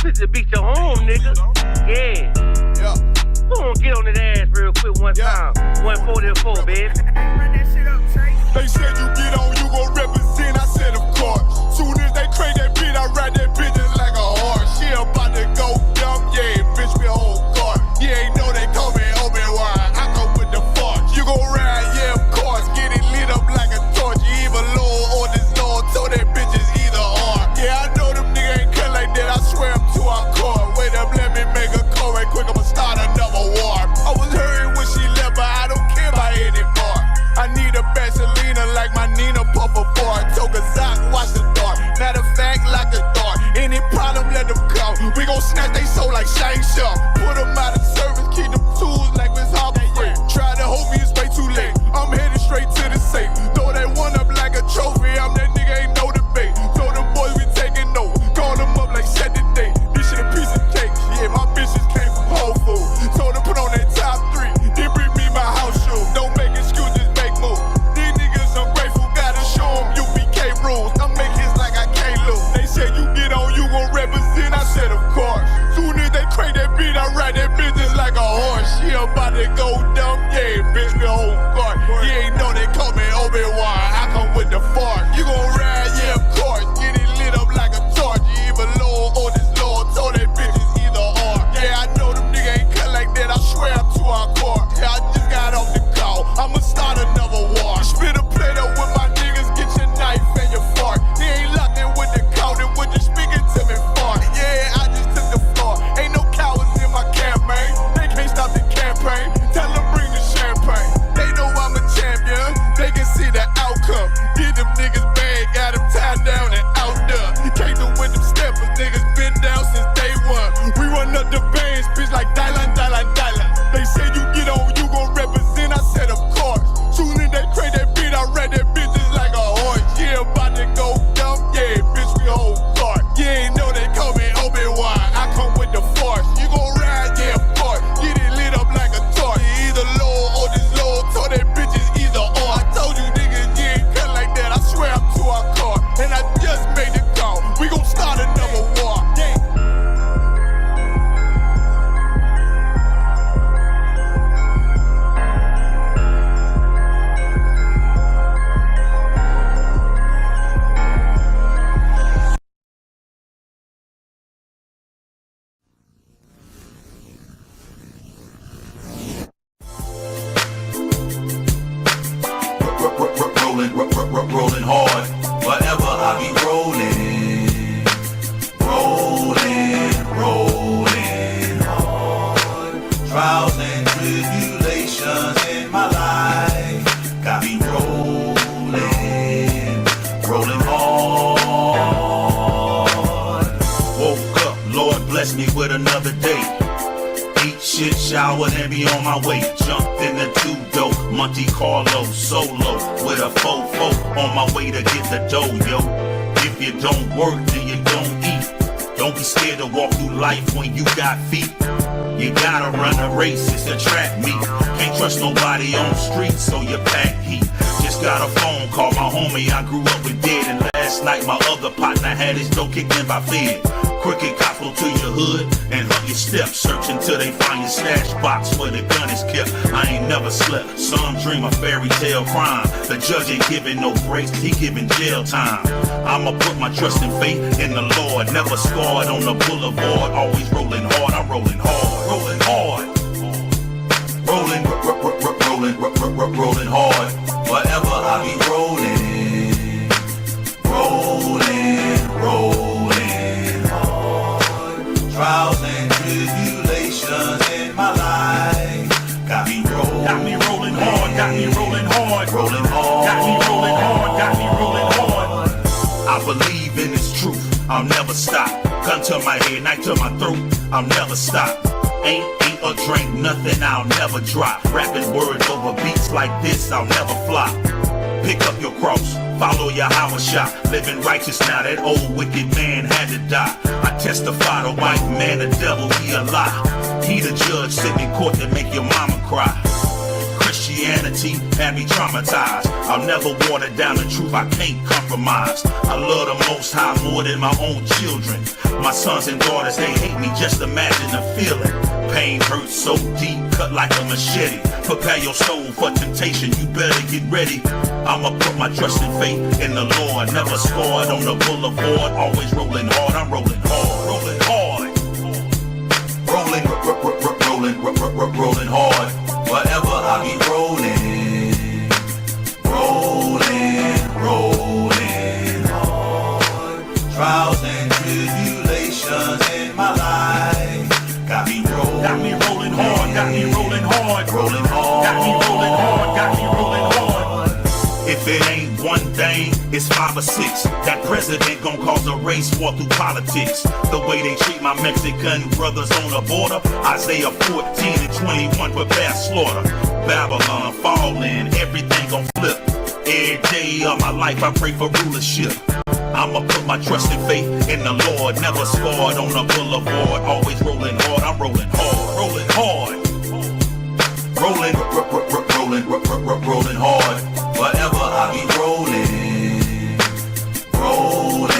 This is beat your home, nigga. Yeah. Go on, get on that ass real quick one time. 144, baby. They said you get on, you gon' represent. I said, of course. Soon as they crank that beat, I ride that bitch just like a horse. She about to go dumb, yeah, bitch, me whole car. You ain't know they call me Obi-Wan. I come with the force. You gon' ride, yeah, of course. Get it lit up like a torch. You either low or this low, so that bitch is either or. Yeah, I know them niggas ain't cut like that. I swear I'm to our core. Wait up, let me make a call right quick. I'ma start another war. I was hurting when she left, but I don't care about anymore. I need a Vaseline like my Nina Puffer bar. Took a Zoc, watch the dark. Matter of fact, lock the door. Any problem, let them come. We gon' snatch they soul like Shang Tsung. Put them out of service, keep them tools like Miss Harper. Try to hold me, it's way too late. I'm headed straight to the safe. Throw that one up like a trophy. I'm that nigga, ain't no debate. Told them boys we taking over. Call them up like set the date. This shit a piece of cake. Yeah, my bitches came from Whole Foods. Told them put on that top 3. Then bring me my house shoes. Don't make excuses, make moves. These niggas ungrateful, gotta show them UPK rules. I make hits like I can't lose. They said you get on, you gon' represent. I said of course. Soon as they crank that beat, I ride that bitch just like a horse. She about to go dumb, yeah, bitch, me whole car. You ain't know they call me Obi-Wan. I come with the fork. You gon' ride, yeah, of course. Get it lit up like a torch. You either low or this low, so that bitch is either or. Yeah, I know them niggas ain't cut like that. I swear I'm to our core. Yeah, I just got off the call. I'ma start another war. Spit a plate up with my niggas, get your knife and your fork. He ain't locked in with the count and what you speaking to me for. Yeah, I just took the floor. Ain't no cowards in my campaign. They can't stop the campaign. Tell them bring the champagne. They know I'm a champion. They can see the outcome. Get them niggas bad, got them tied down and out there. Came through with them steppers, niggas been down since day one. We run up the bands, bitch, like Dylan. They say you get on, you gon' represent. I said of course. Soon as they crank that beat, I ride that bitch just like a horse. Yeah, about to go dumb, yeah, bitch, we whole car. You ain't know they call me Obi-Wan. I come with the force. You gon' ride, yeah, of course. Get it lit up like a torch. You either low or this low, so that bitch is either or. I told you niggas, you ain't cut like that. I swear I'm to our car. And I just made the call. We gon' start another war. Yeah. Rolling hard, wherever I be rolling hard. Trials and tribulations in my life got me rolling hard. Woke up, Lord bless me with another day. Eat shit, showered and be on my way. Jumped in the 2-door, Monte Carlo solo with a fofo on my way to get the dough, yo. If you don't work, then you don't eat. Don't be scared to walk through life when you got feet. You gotta run a race, it's a track meet. Can't trust nobody on the street, so you pack heat. Just got a phone call, my homie I grew up with dead. And last night my other partner had his dough kicked in by Fed. Crooked cops go to your hood and hug your steps. Searching till they find your stash box where the gun is kept. I ain't never slept, some dream a fairy tale crime. The judge ain't giving no grace, he giving jail time. I'ma put my trust and faith in the Lord. Never scarred on the boulevard, always rolling hard. I'm rolling hard, rolling hard. Rolling hard. Wherever I be rolling hard. Trials and tribulations in my life got me rolling hard. Got me rolling hard. I believe in this truth, I'll never stop. Gun to my head, knife to my throat, I'll never stop. Ain't eat or drink nothing, I'll never drop. Rapping words over beats like this, I'll never flop. Pick up your cross, follow your house shot. Living righteous now, that old wicked man had to die. I testify the white man, the devil, he a lie. He the judge sitting in court to make your mama cry. Christianity had me traumatized. I'll never water down the truth, I can't compromise. I love the Most High more than my own children. My sons and daughters, they hate me, just imagine the feeling. Pain hurts so deep, cut like a machete. Prepare your soul for temptation, you better get ready. I'ma put my trust and faith in the Lord. Never scored on the boulevard, always rolling hard. I'm rolling hard, rolling hard. Rolling hard. Whatever I be rolling hard. Trials and tribulations in my life got me rolling hard, got me rolling hard, rolling hard, got me rolling hard, got me rolling hard. If it ain't one thing, it's 5 or 6. That president gon' cause a race war through politics. The way they treat my Mexican brothers on the border. Isaiah 14 and 21 prepare slaughter. Babylon falling, everything gon' flip. Every day of my life I pray for rulership. I'ma put my trust and faith in the Lord. Never scored on the boulevard, always rolling hard. I'm rolling hard, rolling hard. Rolling hard. Whatever I be rolling hard.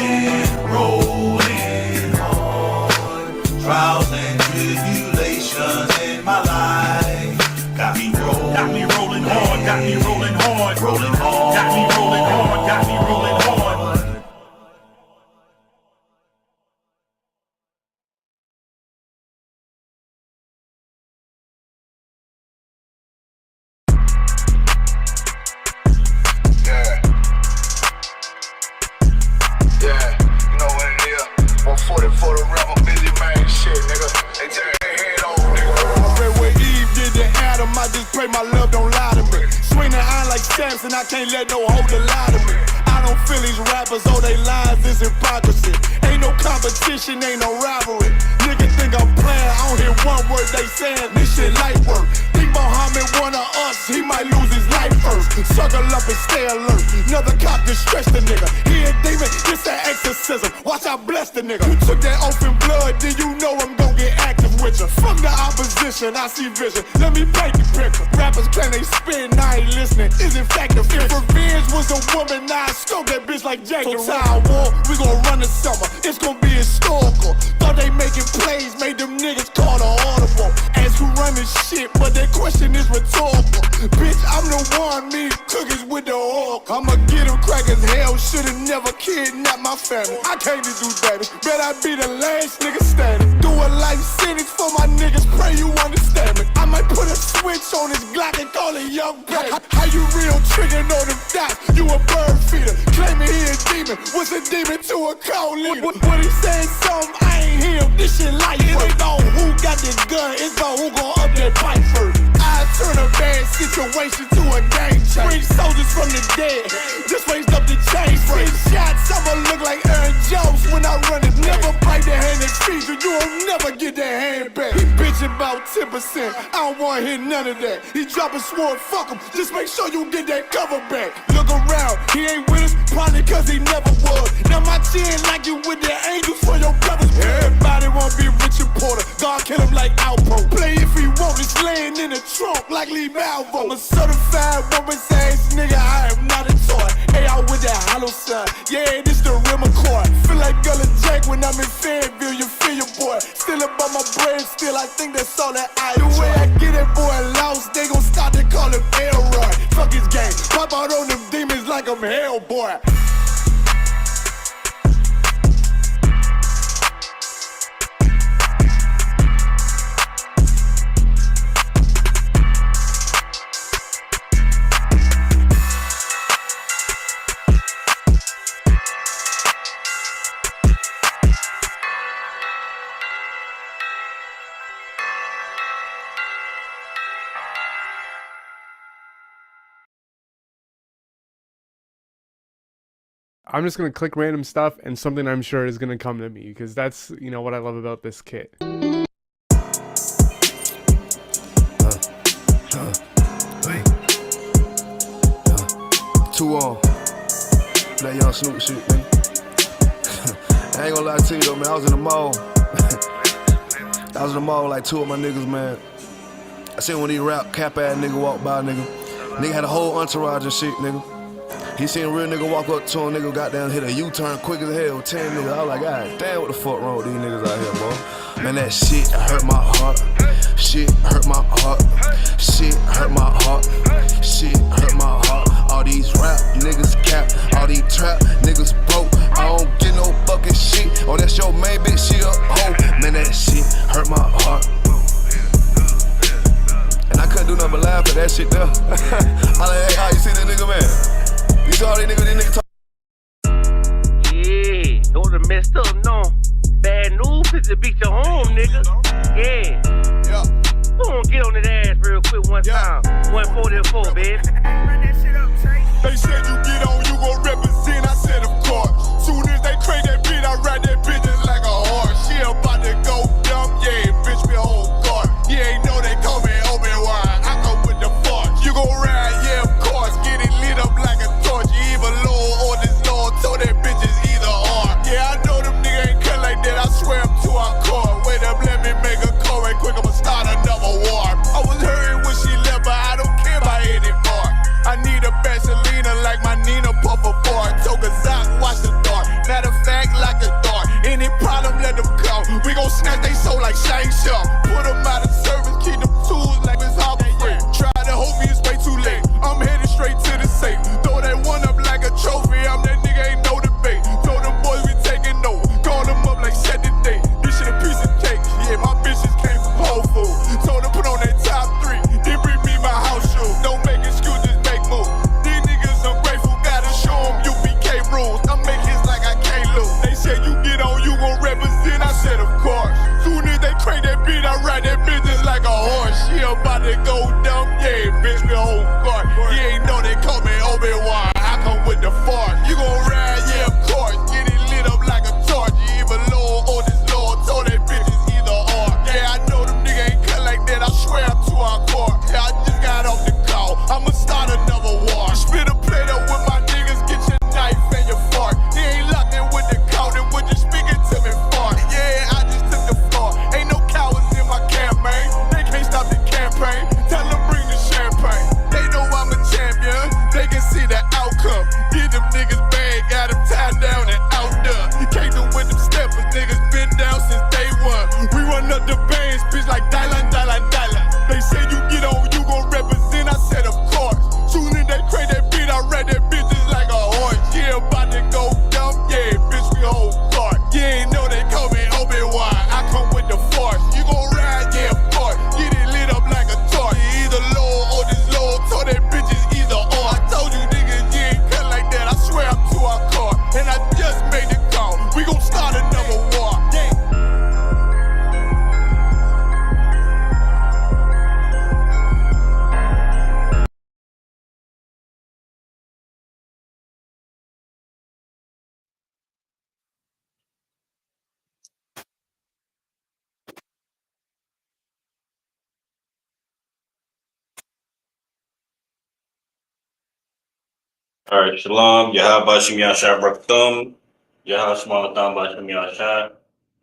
Trials and tribulations in my life got me rolling hard, got me rolling hard, rolling hard, got me rolling hard, got me rolling hard. And I can't let no holder lie to me. I don't feel these rappers, oh they lies is hypocrisy. Ain't no competition, ain't no rivalry. Niggas think I'm playing, I don't hear one word they saying. This shit light work. Think Muhammad one of us, he might lose his life first. Suckle up and stay alert. Another cop just stretch the nigga. He a demon, this an exorcism. Watch I bless the nigga. You took that oath in blood, then you know I'm gon' get active with you. Fuck the opposition, I see vision. Let me paint the picture. Rappers claim they spit and I ain't listening. Is in fact the If revenge was a woman, now I scope that bitch like Jack the Ripper. War, we gon' run the summer. It's gon' be historical. Thought they making plays, made them niggas call the audible. Ask who run this shit, but that question is rhetorical. Bitch, I'm the one, me cookies with the oil. I'ma get them crackers, hell, should've never kidnapped my family. I can't do that. Bet I be the last nigga standing. Do a life sentence for my niggas, pray you understand me. I might put a switch on this Glock and call it Young Pay. How you real trigger know them dots? You a bird feeder, claiming he a demon. What's a demon to a cold leader? What he saying something, I ain't him. This shit light work. It ain't about who got this gun, it's about who gon' up that pipe first. I turn a bad situation to a game changer. Bring soldiers from the dead, just raised up the chain. Free shots, I'ma look like Aaron Jones when I run it. Never bite the hand that feeds you, you won't never get that hand back. He bitchin' about 10%, I don't wanna hear none of that. He dropping sword, fuck him, just make sure you get that cover back. Look around, he ain't with us, probably cause he never was. Now my chin like you with the angels for your brothers. Everybody wanna be Richard Porter, God kill him like Alpo. Play if he want, it's laying in the trunk like Lee Malvo. I'm a certified woman's ass nigga, I am not a toy. Hey, out with that hollow sign, yeah, this the real McCoy. Feel like Gullah Jack when I'm in Fayetteville, you feel your boy. Still about my brain, still I think that's all that I do. The way I get that boy lost, they gon' start to call him Elroy. Fuck his game, pop out on them demons like I'm Hellboy. I'm just going to click random stuff and something I'm sure is going to come to me because that's, you know, what I love about this kit. Too on. That young Snoop shit, man. I ain't gonna lie to you though, man. I was in the mall. I was in the mall like two of my niggas, man. I seen one of these rap cap ass nigga walk by, nigga. Nigga had a whole entourage and shit, nigga. He seen a real nigga walk up to him, nigga got down, hit a U-turn quick as hell, 10 niggas. I was like, God damn, what the fuck wrong with these niggas out here, boy? Man, that shit hurt my heart. Shit hurt my heart. Shit hurt my heart. Shit hurt my heart. All these rap niggas cap. All these trap niggas broke. I don't get no fucking shit. Oh, that's your main bitch, she a hoe. Man, that shit hurt my heart. And I couldn't do nothing but laugh at that shit there. I like, hey, how you see that nigga, man? You saw all these niggas talk. Yeah, those are messed up, no. Bad news is to beat your home, nigga. Yeah. Go on, get on that ass real quick one time. 144, baby. They said you get on, you gon' represent. I said, of course. Soon as they crank that beat, I ride that bitch just like a horse. She about to go dumb, yeah, bitch, me whole guard. You ain't know they call me Obi-Wan. I come with the force. You gon' ride, yeah, of course. Get it lit up like a torch. You either low or this low, so that bitch is either or. Yeah, I know them niggas ain't cut like that. I swear I'm to our core. Wait up, let me make a call right quick. I'ma start another war. I was hurting when she left, but I don't care about anymore. I need a Vaseline like my Nina Puffer Ford. Togazak, watch the door. Matter of fact, like a dart. Any problem, let them come. We gon' snatch they soul like Shang Tsung. Put them out of service, keep them tools like it's Harbor Freight. Try to hold me, it's way too late. I'm headed straight to the safe. Throw that one up like a trophy. I'm that nigga, ain't no debate. Told them boys we taking note. Call them up like set the date. This shit a piece of cake. Yeah, my bitches came from Whole Foods. Told them put on that top 3. Then bring me my house shoes. Don't make excuses, make moves. These niggas ungrateful, gotta show them UPK rules. I make hits like I can't lose. They said you get on, you gon' represent. I said of course. Soon as they crank that beat, I ride that bitch just like a horse. She about to go dumb, yeah, bitch, me whole guard. You ain't know they call me Obi-Wan. I come with the force. You gon' ride, yeah, of course. Get it lit up like a torch. You either low or this low, so that bitch is either or. Yeah, I know them niggas ain't cut like that. I swear I'm to our core. Yeah, I just got off the call. I'ma start another war. Spit a plate up with my niggas, get your knife and your fork. He ain't locked in with the count and when you speaking to me fart. Yeah, I just took the floor. Ain't no cowards in my campaign. They can't stop the campaign. Tell them bring the champagne. They know I'm a champion. They can see the outcome. Get them niggas bad, got them tied down and out there. Can't do with them steppers, niggas been down since day one. We run up the bands, bitch like Dylan. They say you get on, you gon' represent. I said of course. Soon as they crank that beat, I ride that bitch just like a horse. Yeah, about to go dumb, yeah, bitch, we whole guard. You ain't know they call me Obi-Wan. I come with the force. You gon' ride, yeah, of course. Get it lit up like a torch. You either low or this low, so that bitch is either or. I told you niggas, you ain't cut like that. I swear I'm to our core. And I just made the call. We gon' start another war. Yeah. All right, Shalom, Yahaba Shem Yashai Brakthum, Yahaba Shemalatamba Shem Yashai.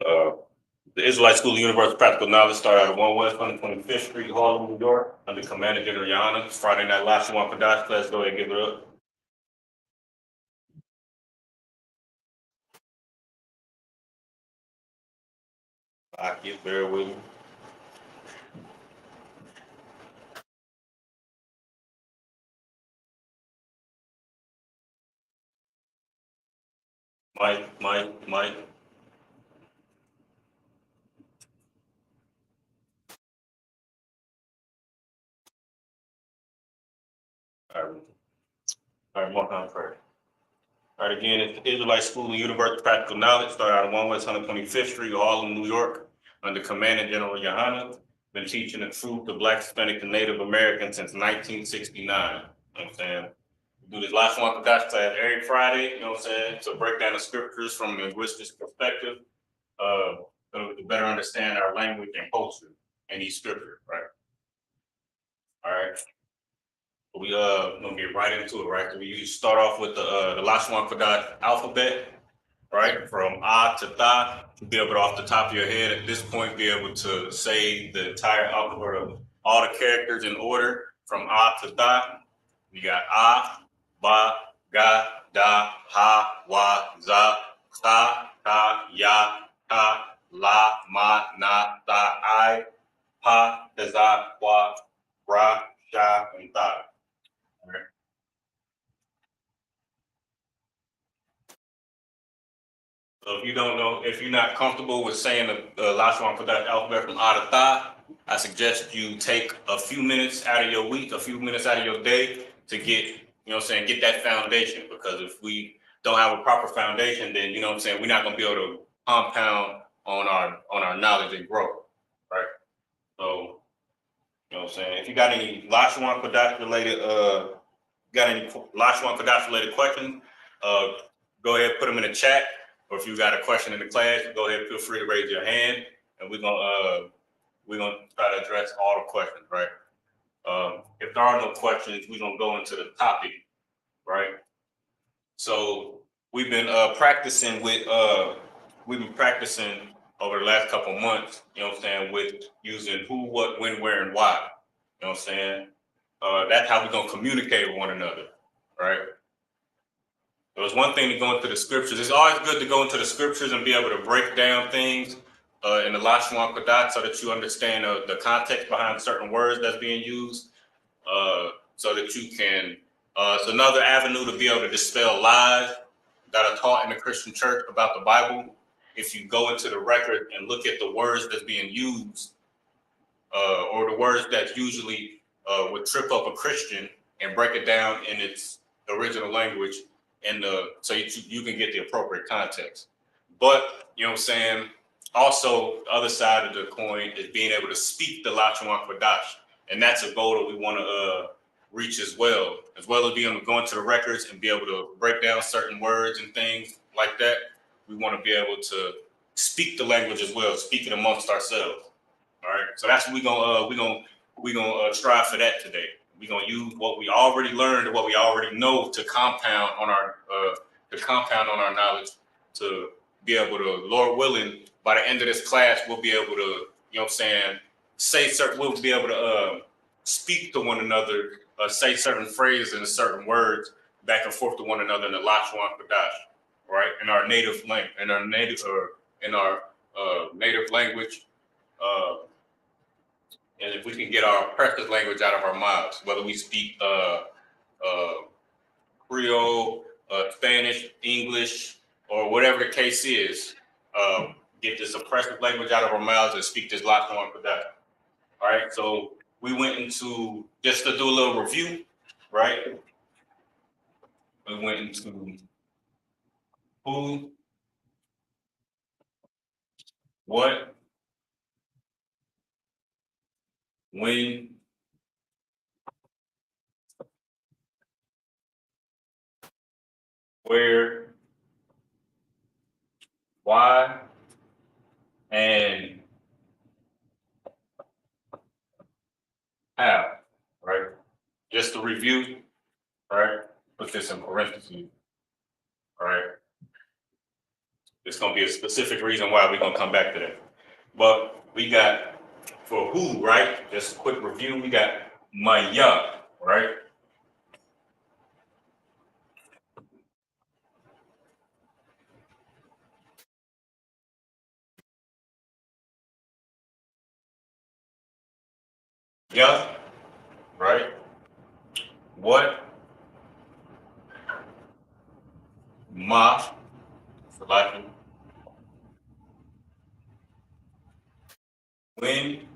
The Israelite School of Universal Practical Knowledge started at 1 West 125th Street, Harlem, New York, under Commander General Yana. It's Friday night live. Shimon Kadash, let's go ahead and give it up. I get bear with me. Mike. All right, more time first. All right, again, it's the Israelite School of Universal Practical Knowledge, started out at 1 West 125th Street, Harlem, New York, under Commander General Yohana. Been teaching the truth to Black, Hispanic, and Native Americans since 1969. You know what I'm saying? We do this last one for Dutch class every Friday, you know what I'm saying? To break down the scriptures from a linguistic perspective, to better understand our language and culture in these scriptures, right? All right. We gonna get right into it, right? So we usually start off with the last one for that alphabet, right? From A to Tha. Be able to, off the top of your head at this point, be able to say the entire alphabet of all the characters in order from A to Tha. You got A, Ba, ga, da, ha, wa, za, ta, ta, ya, ta, la, ma, na, ta, I, pa, za, wa, ra, sha, and ta. Okay. So if you don't know, if you're not comfortable with saying the Lashon Kodash alphabet from A to Ta, I suggest you take a few minutes out of your week, a few minutes out of your day to get, you know what I'm saying, get that foundation. Because if we don't have a proper foundation, then, you know what I'm saying, we're not going to be able to compound on our knowledge and growth, right? So, you know what I'm saying, if you got any Lashon Kodash related, questions, go ahead, put them in the chat. Or if you got a question in the class, go ahead, feel free to raise your hand, and we're gonna try to address all the questions, right? If there are no questions, we're gonna go into the topic, right? So we've been practicing over the last couple of months, you know what I'm saying, with using who, what, when, where, and why. You know what I'm saying? That's how we're gonna communicate with one another, right? It was one thing to go into the scriptures. It's always good to go into the scriptures and be able to break down things in the Lashon Kodash so that you understand the context behind certain words that's being used, so that you can. It's another avenue to be able to dispel lies that are taught in the Christian church about the Bible. If you go into the record and look at the words that's being used, or the words that usually would trip up a Christian, and break it down in its original language, and so you can get the appropriate context. But you know what I'm saying, also the other side of the coin is being able to speak the Lashon Kodash, and that's a goal that we want to reach as well as being able to go into the records and be able to break down certain words and things like that. We want to be able to speak the language as well, speak it amongst ourselves. All right, so that's what we're gonna strive for that today. We're gonna use what we already learned and what we already know to compound on our knowledge, to be able to, Lord willing, by the end of this class, we'll be able to, you know what I'm saying, we'll be able to speak to one another, say certain phrases and certain words back and forth to one another in the Lashon Kodash, right? In our native native language. And if we can get our precious language out of our mouths, whether we speak Creole, Spanish, English, or whatever the case is, get this oppressive language out of our mouths and speak this Lashon Kodash. All right, so we went into, just to do a little review, right? We went into who, what, when, where, why, and how, right? Just to review, right? Put this in parentheses, right? There's going to be a specific reason why we're going to come back to that. But we got, for who, right? Just a quick review. We got Maya, right? Yeah, right? What? Ma, Salaki. When?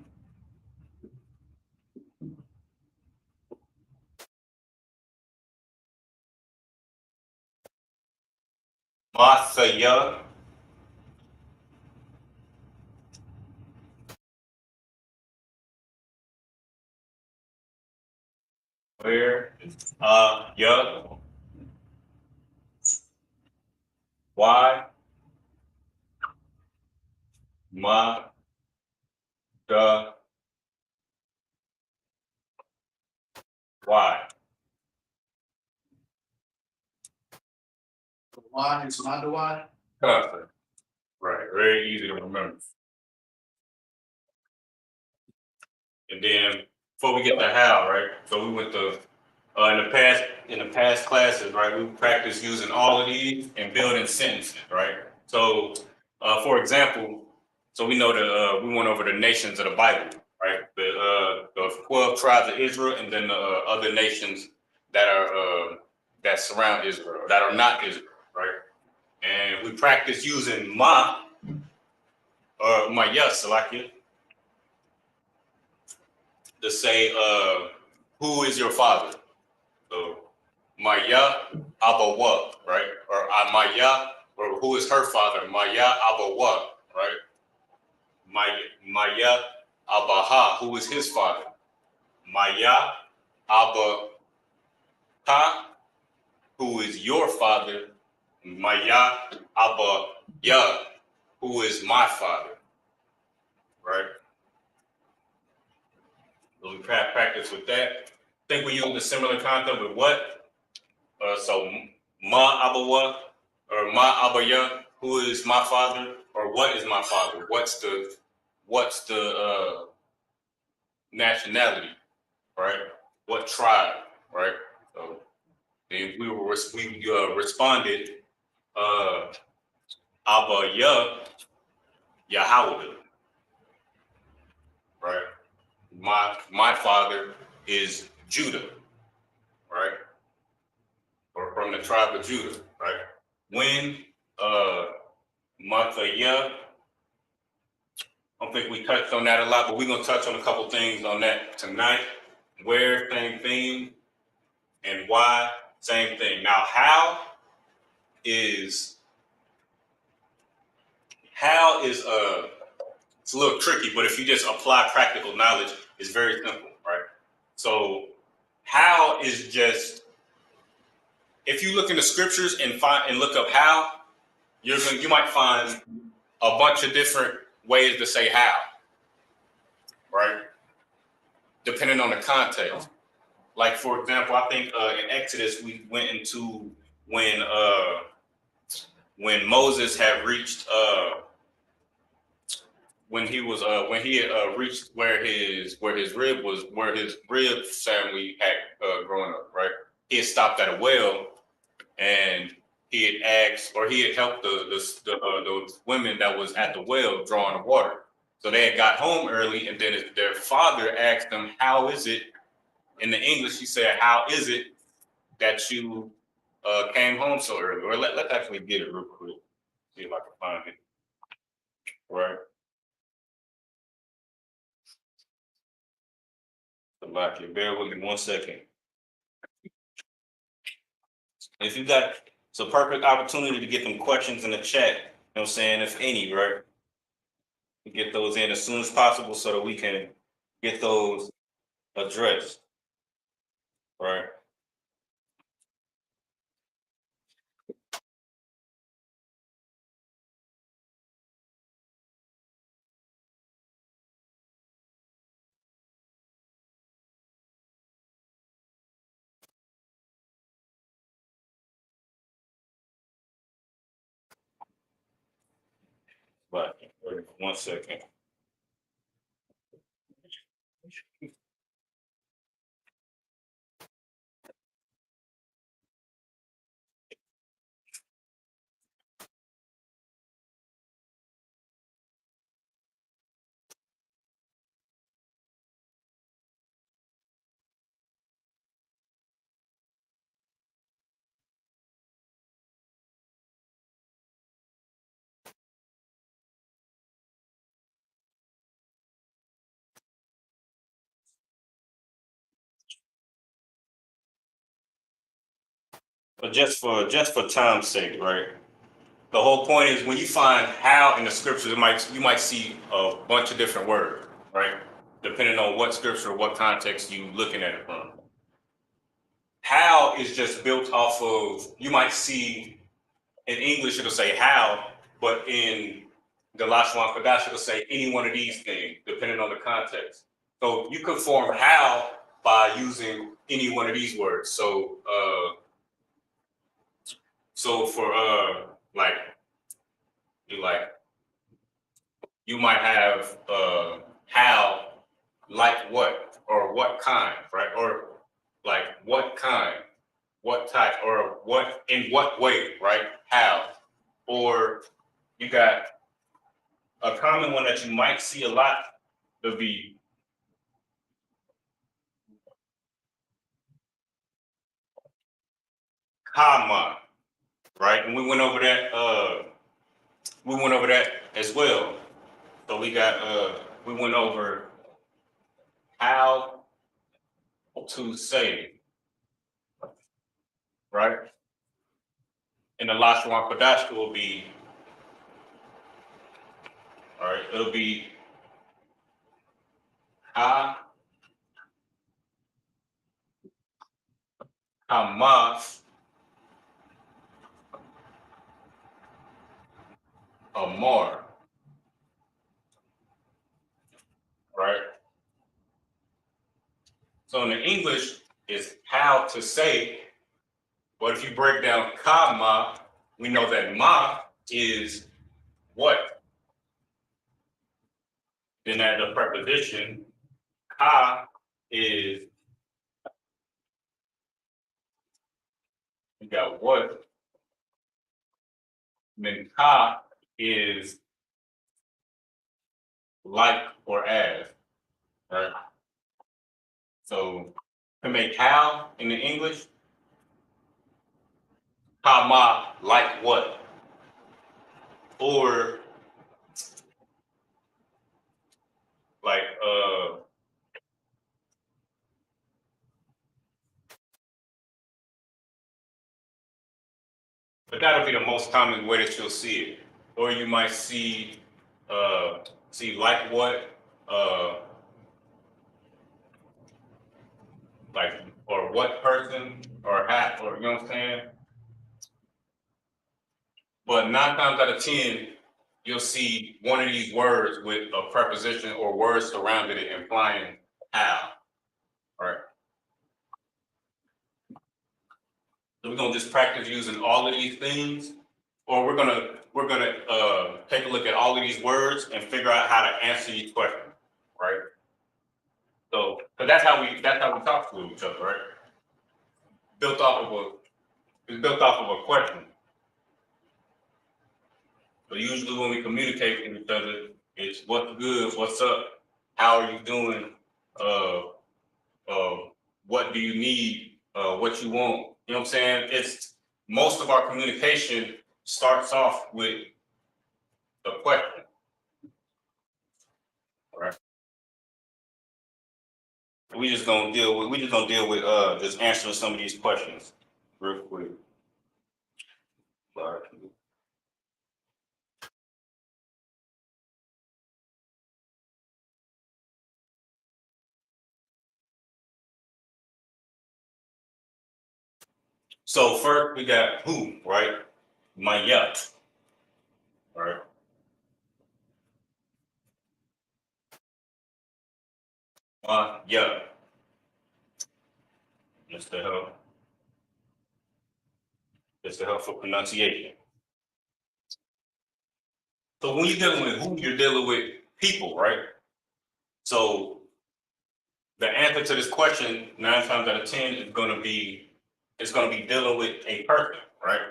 Masaya. Where? Yeah. Why? Ma, da. Why? Why is not the why? Perfect. Right. Very easy to remember. And then before we get to how, right? So we went to in the past classes, right, we practice using all of these and building sentences, right? So, for example, so we know that we went over the nations of the Bible, right? The 12 tribes of Israel, and then the other nations that are that surround Israel, that are not Israel, right? And we practice using ma or maya salakia to say who is your father. So Maya Abawa, right? Or Maya, or who is her father? Maya Abawa, right? Maya Abaha, who is his father? Maya Abaha, who is your father? Maya Abaya, who is my father, right? So we practice with that. I think we use a similar concept with what? So Ma Abawa or Ma Abaya, who is my father, or what is my father? What's the nationality, right? What tribe, right? So then we responded Abaya Yahweh, right? My father is Judah, right? Or from the tribe of Judah, right? When Mathaya, I don't think we touched on that a lot, but we're gonna touch on a couple things on that tonight. Where, same thing, and why, same thing. Now, is it's a little tricky, but if you just apply practical knowledge, it's very simple, right? So how is just, if you look in the scriptures and look up how, you might find a bunch of different ways to say how, right? Depending on the context. Like, for example, I think in Exodus we went into when Moses had reached when he had reached where his rib family had grown up, right? He had stopped at a well, and he had asked, or he had helped those women that was at the well drawing the water. So they had got home early, and then their father asked them, "How is it?" In the English, he said, "How is it that you came home so early?" Or let's actually get it real quick. See if I can find it. Right. Salakia, bear with me 1 second. If you got, it's a perfect opportunity to get them questions in the chat, you know what I'm saying, if any, right? Get those in as soon as possible so that we can get those addressed, right? But 1 second. But just for time's sake, right? The whole point is when you find how in the scriptures, you might see a bunch of different words, right? Depending on what scripture, what context you looking at it from. How is just built off of, you might see in English it'll say how, but in the Lashon Kodash it'll say any one of these things, depending on the context. So you could form how by using any one of these words. So for you might have how, like what, or what kind, right? Or like what kind, what type, or what in what way, right? How? Or you got a common one that you might see a lot would be comma, right? And we went over that as well. So we went over how to say, right? And the Lashwan Kodash will be, all right, it'll be Hamas Amar, right? So in the English, is how to say, but if you break down Kama, we know that Ma is what? Then at the preposition, Ka is, we got what? And then Ka is like or as, right? So to make how in the English, Kama like what? Or like but that'll be the most common way that you'll see it. Or you might see like what, like, or what person, or hat, or you know what I'm saying? But 9 times out of 10, you'll see one of these words with a preposition or words surrounding it implying how, right? So we're gonna just practice using all of these things, or we're gonna take a look at all of these words and figure out how to answer each question, right? So that's how we talk to each other, right? It's built off of a question. But usually when we communicate with each other, it's what's good, what's up, how are you doing, what do you need, what you want. You know what I'm saying? It's most of our communication starts off with a question. All right. We just gonna deal with just answering some of these questions real quick. All right. So first we got who, right? Mayat, right? Yeah. Just to help for pronunciation. So when you're dealing with who, you're dealing with people, right? So the answer to this question, 9 times out of 10, is gonna be dealing with a person, right?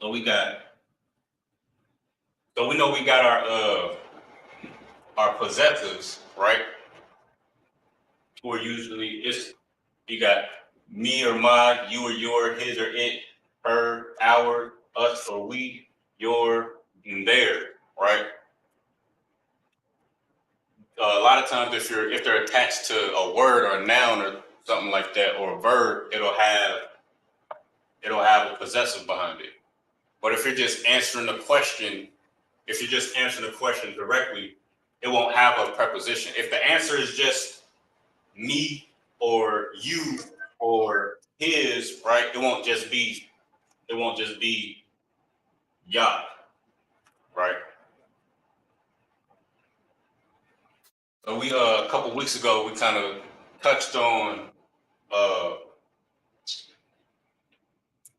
So we know we got our possessives, right? Who are usually you got me or my, you or your, his or it, her, our, us or we, your, and their, right? A lot of times if they're attached to a word or a noun or something like that, or a verb, it'll have a possessive behind it. But if you're just answering the question directly, it won't have a preposition. If the answer is just me or you or his, right? It won't just be ya, right? So we a couple weeks ago we kind of touched on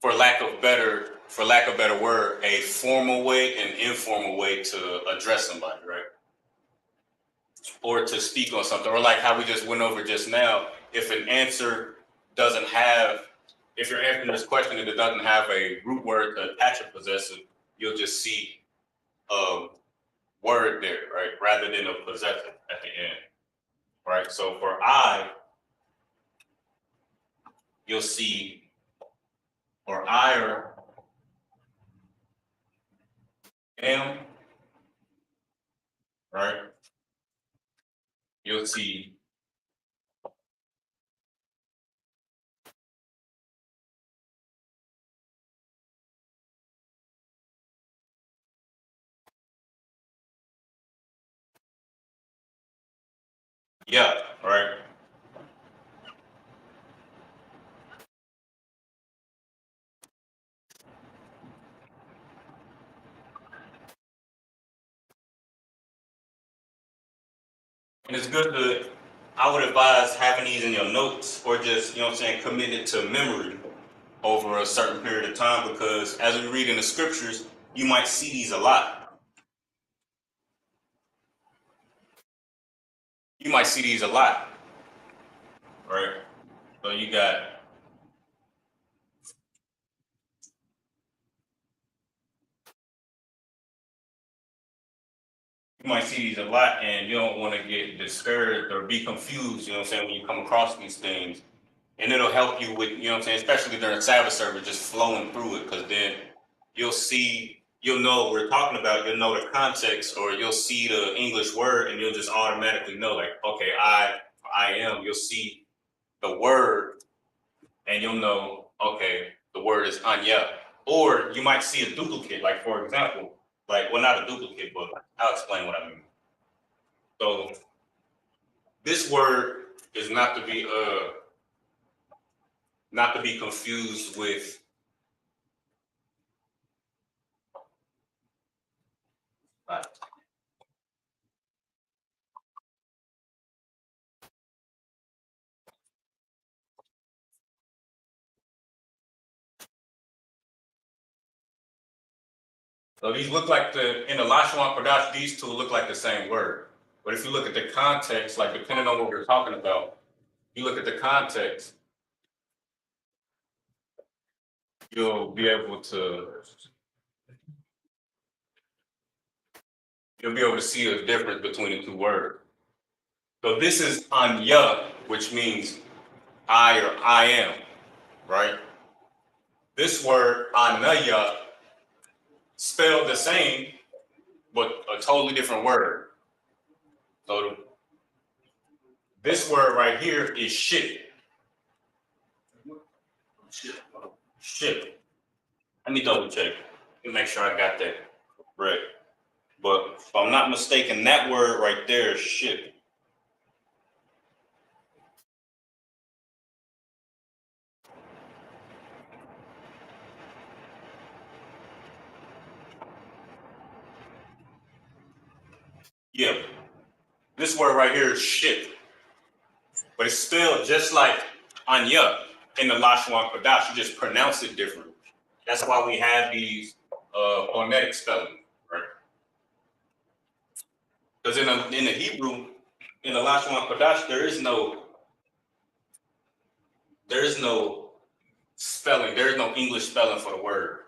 for lack of better word, a formal way and informal way to address somebody, right? Or to speak on something, or like how we just went over just now, if an answer doesn't have, if you're answering this question and it doesn't have a root word to attach a possessive, you'll just see a word there, right? Rather than a possessive at the end, right? So for I, you'll see, or I or am, right? You'll see yeah, right? And it's good to, I would advise having these in your notes or just, you know what I'm saying, commit it to memory over a certain period of time, because as we read in the scriptures, you might see these a lot. You might see these a lot, right? So you might see these a lot, and you don't want to get discouraged or be confused, you know what I'm saying, when you come across these things. And it'll help you with, you know what I'm saying, especially during Sabbath service, just flowing through it, because then you'll see, you'll know what we're talking about, you'll know the context, or you'll see the English word and you'll just automatically know, like, okay, I am, you'll see the word and you'll know, okay, the word is anya. Or you might see a duplicate, like for example, like, well, not a duplicate, but I'll explain what I mean. So this word is not to be confused with so these look like in the Lashon Kodash, these two look like the same word. But if you look at the context, like depending on what we're talking about, you look at the context, you'll be able to see a difference between the two words. So this is anya, which means I or I am, right? This word anaya, spelled the same, but a totally different word. So this word right here is shit. Shit. Let me double check. Let me make sure I got that right. But if I'm not mistaken, that word right there is shit. Yeah. This word right here is shit. But it's spelled just like anya in the Lashon Kodash. You just pronounce it different. That's why we have these phonetic spelling, right? Because in the Hebrew, in the Lashon Kodash, there is no spelling. There is no English spelling for the word,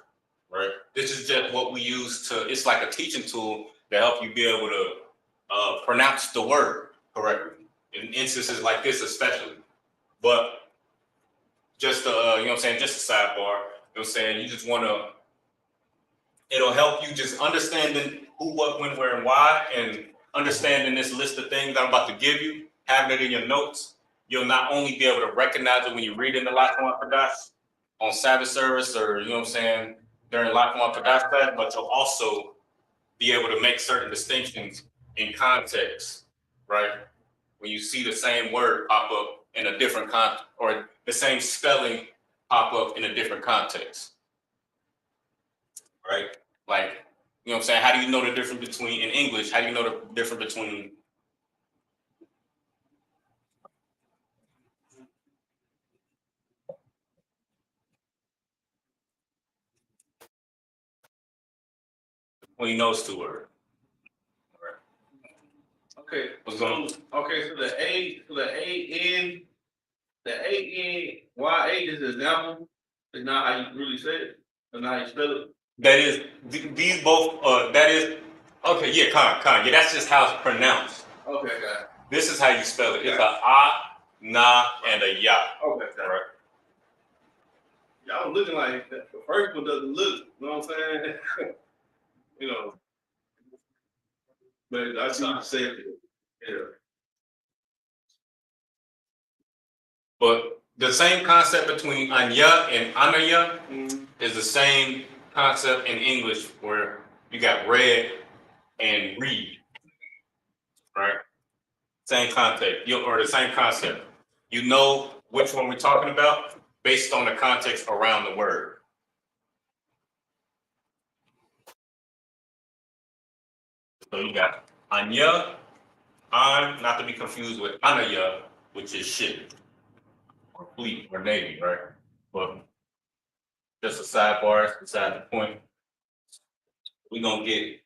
right? This is just what we use it's like a teaching tool to help you be able to pronounce the word correctly. In instances like this especially. But just you know what I'm saying, just a sidebar, you know what I'm saying, you just want to, it'll help you just understanding who, what, when, where, and why, and understanding this list of things I'm about to give you, having it in your notes. You'll not only be able to recognize it when you read in the Lashon Kodash on Sabbath service, or you know what I'm saying, during Lashon Kodash class, but you'll also be able to make certain distinctions in context, right? When you see the same word pop up in a different context, or the same spelling pop up in a different context, right? Like, you know what I'm saying? How do you know the difference between, in English, how do you know the difference between those two words? Okay. What's going on? Okay, so the A N The A-N-Y-A is an example. It's not how you really say it. It's not how you spell it. That is, these both, that is, okay, yeah, yeah, that's just how it's pronounced. Okay, got it. This is how you spell it. It's a ah, na, and a ya. Okay, got it. Right. Y'all looking like that. The first one doesn't look, you know what I'm saying? You know. But I see you say it. Yeah. But the same concept between anya and anaya is the same concept in English where you got read and read, right? Same concept, or the same concept. You know which one we're talking about based on the context around the word. So you got anya, not to be confused with anaya, which is ship or fleet or navy, right? But just a sidebar, beside the point. We're gonna get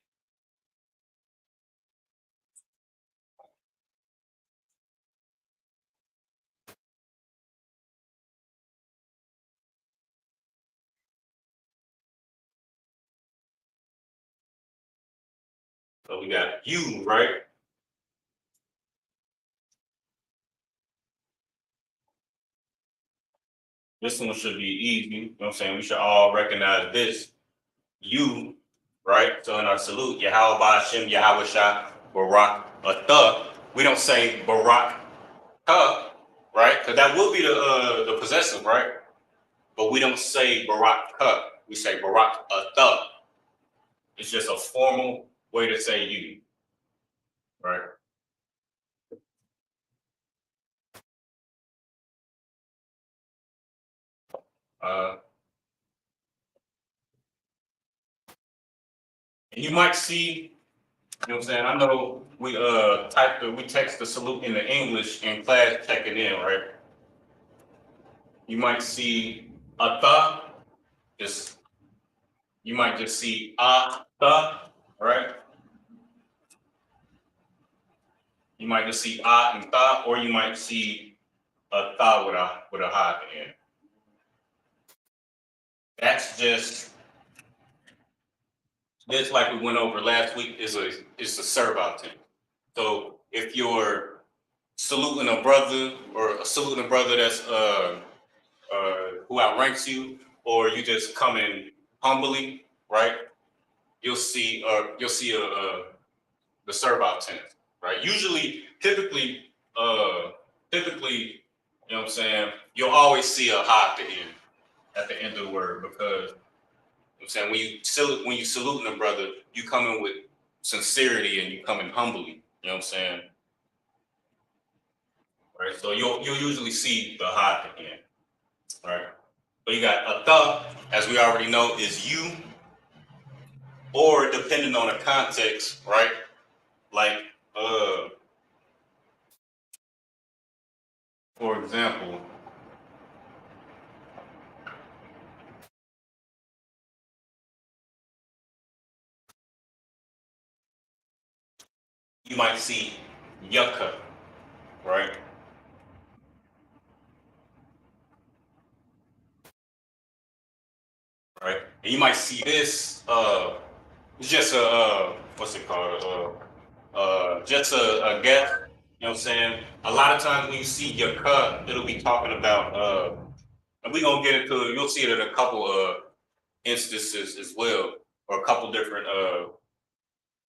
so we got you, right? This one should be easy. You know what I'm saying? We should all recognize this. You, right? So in our salute, Yahweh Hashem, Yahweh Shah, Barak, Atah. We don't say Barak, Ha, right? Because that will be the possessive, right? But we don't say Barak, Ha. We say Barak, Atah. It's just a formal way to say you, right? And you might see, you know what I'm saying? I know we text the salute in the English in class checking in, right? You might see ata, just you might just see ata, right? You might just see and ta, or you might see a ta with a ha at the end. That's just like we went over last week is a servile tense. So if you're saluting a brother or saluting a brother that's who outranks you, or you just come in humbly, right? You'll see the servile tense, right? Usually, typically, you know what I'm saying, you'll always see a ha at the end of the word because you know what I'm saying when you saluting a brother, you come in with sincerity and you come in humbly, you know what I'm saying? Right. So you'll usually see the ha at the end. Right. So you got a the, as we already know, is you, or depending on the context, right? Like for example, you might see yucca, right? Right. And you might see this, it's just a, what's it called? Just a guess, you know what I'm saying? A lot of times when you see yucca, it'll be talking about, and we're gonna get into it, you'll see it in a couple of instances as well, or a couple different,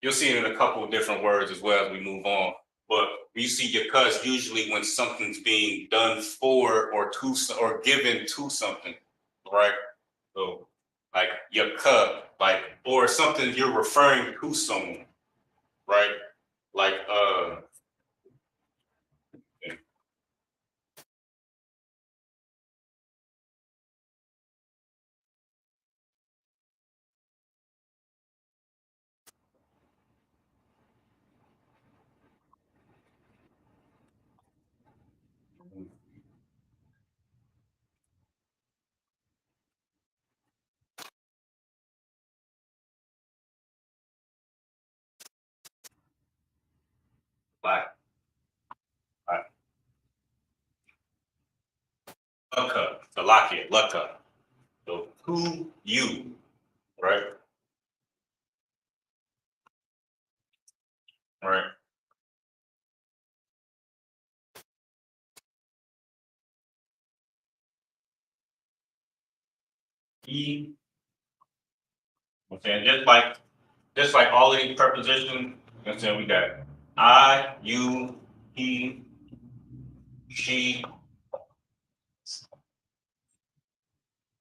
you'll see it in a couple of different words as well as we move on. But when you see yucca, it's usually when something's being done for or to or given to something, right? So like your cup, like or something you're referring to someone, right? Like like Laka. So who you, right? Right. He. I'm saying just like all of these prepositions. I'm saying we got I, you, he, she,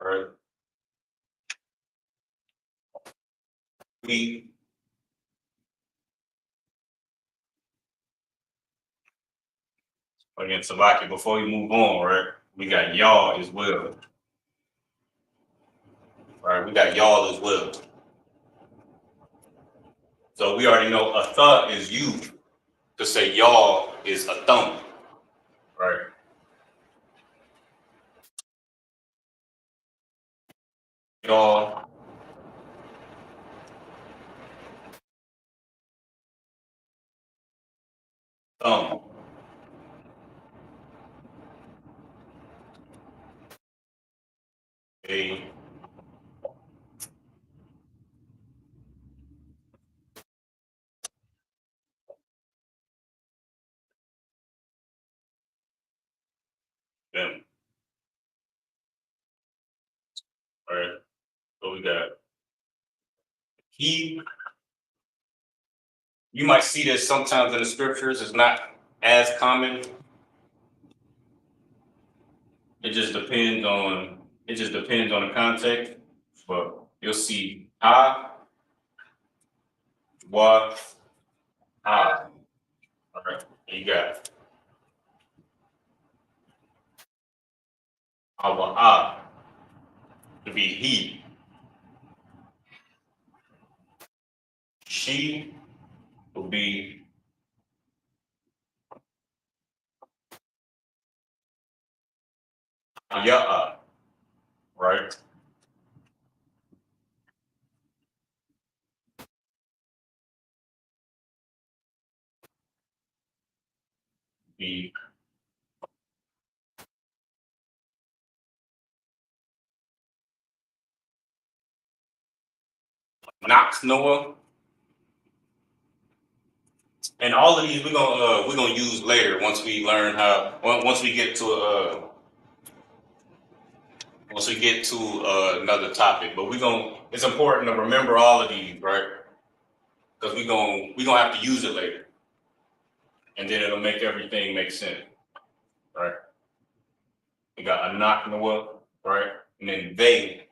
right? We. Again, Salaki, before we move on, right? We got y'all as well. Right, we got y'all as well. So we already know a thought is you. To say y'all is a thumb. Right. Y'all. Thumb. A. Them. All right. So we got he. You might see this sometimes in the scriptures. It's not as common. It just depends on the context. But you'll see I, wa, I. All right. You got our I to be he. She will be ya, right? Be Knox Noah. And all of these we're gonna use later once we learn how once we get to another topic. But it's important to remember all of these, right? Because we gonna have to use it later, and then it'll make everything make sense, right? We got Anak Noah, right? And then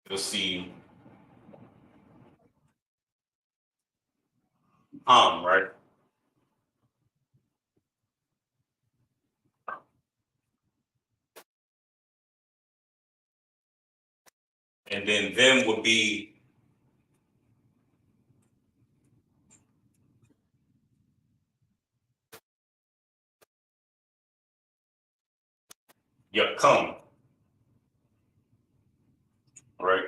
you'll see right? And then them would be Yakum, right?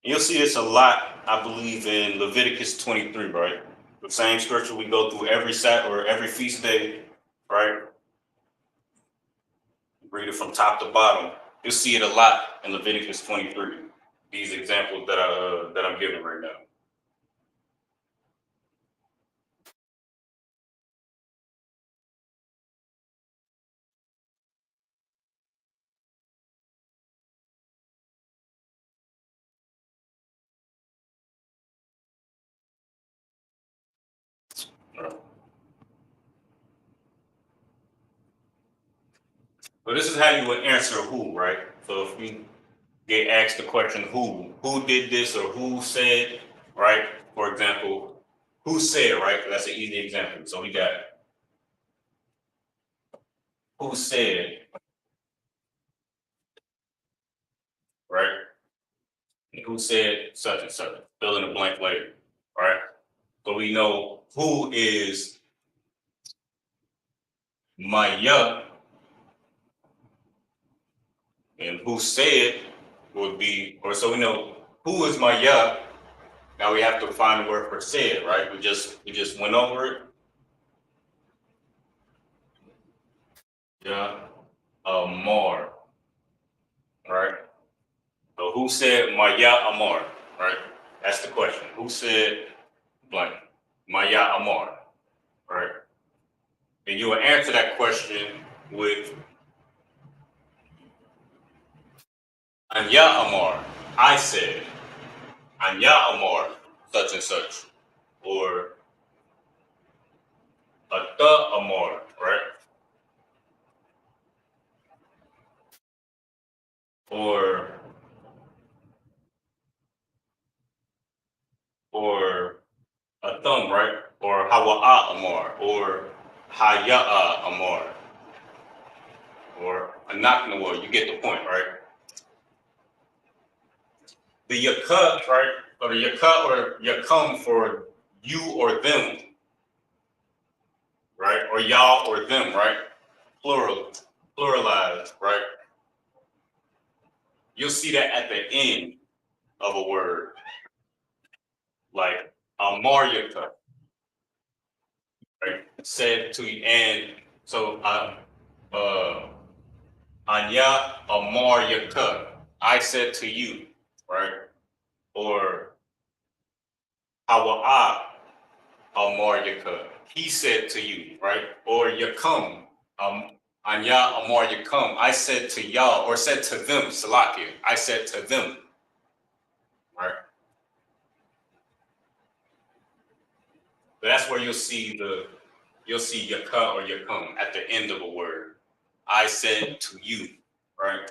You'll see this a lot, I believe, in Leviticus 23, right? The same scripture we go through every or every feast day, right? Read it from top to bottom. You'll see it a lot in Leviticus 23. These examples that I'm giving right now. Right. But this is how you would answer who, right? So if we get asked the question who did this or who said, right? For example, who said, right? That's an easy example. So we got who said, right? And who said such and such. Fill in the blank later, right? So we know who is Maya and who said would be, or so we know who is Maya Now we have to find the word for said, right? We just went over it. Yeah. Amor. Right? So who said Maya Amor? Right? That's the question. Who said blank? Maya Amor. Right? And you will answer that question with Anya Amor. I said Anya Amor, such and such. Or Ata Amor, right? Or a thumb, right? Or Hawa'a Amor, or Haya'a Amor, or Anaknawar. You get the point, right? The Yaka, right? Or the Yaka or Yakum for you or them, right? Or y'all or them, right? Pluralized, right? You'll see that at the end of a word, like Amar Yaka, right? Said to you, and so Anya Amar Yaka, I said to you, right? Or Hawa'a Amar Yaka, he said to you, right? Or Yakum, Anya Amar Yakum, I said to y'all, or said to them, Salakia, I said to them, right? But that's where you'll see Yaka or Yakum at the end of a word. I said to you, right?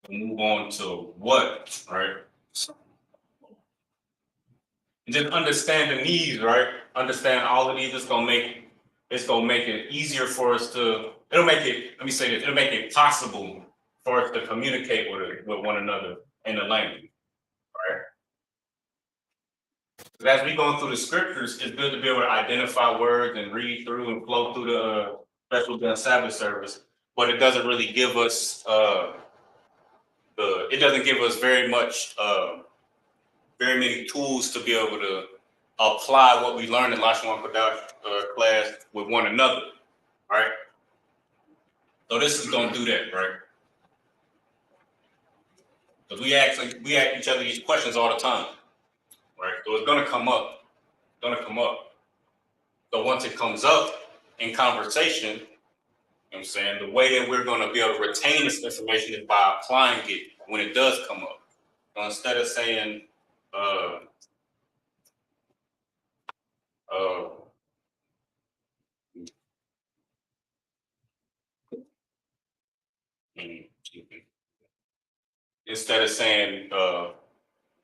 We'll move on to what, right? And just understand the needs, right? Understand all of these. It's gonna make it easier for us to. It'll make it. Let me say this. It'll make it possible for us to communicate with one another in the language, right? As we go through the scriptures, it's good to be able to identify words and read through and flow through the special gun Sabbath service, but it doesn't really give us it doesn't give us very many tools to be able to apply what we learned in Lashon Kodash class with one another, right? So this is gonna do that, right? Because we ask each other these questions all the time, right? So it's gonna come up. So once it comes up in conversation, you know what I'm saying, the way that we're gonna be able to retain this information is by applying it when it does come up. So instead of saying,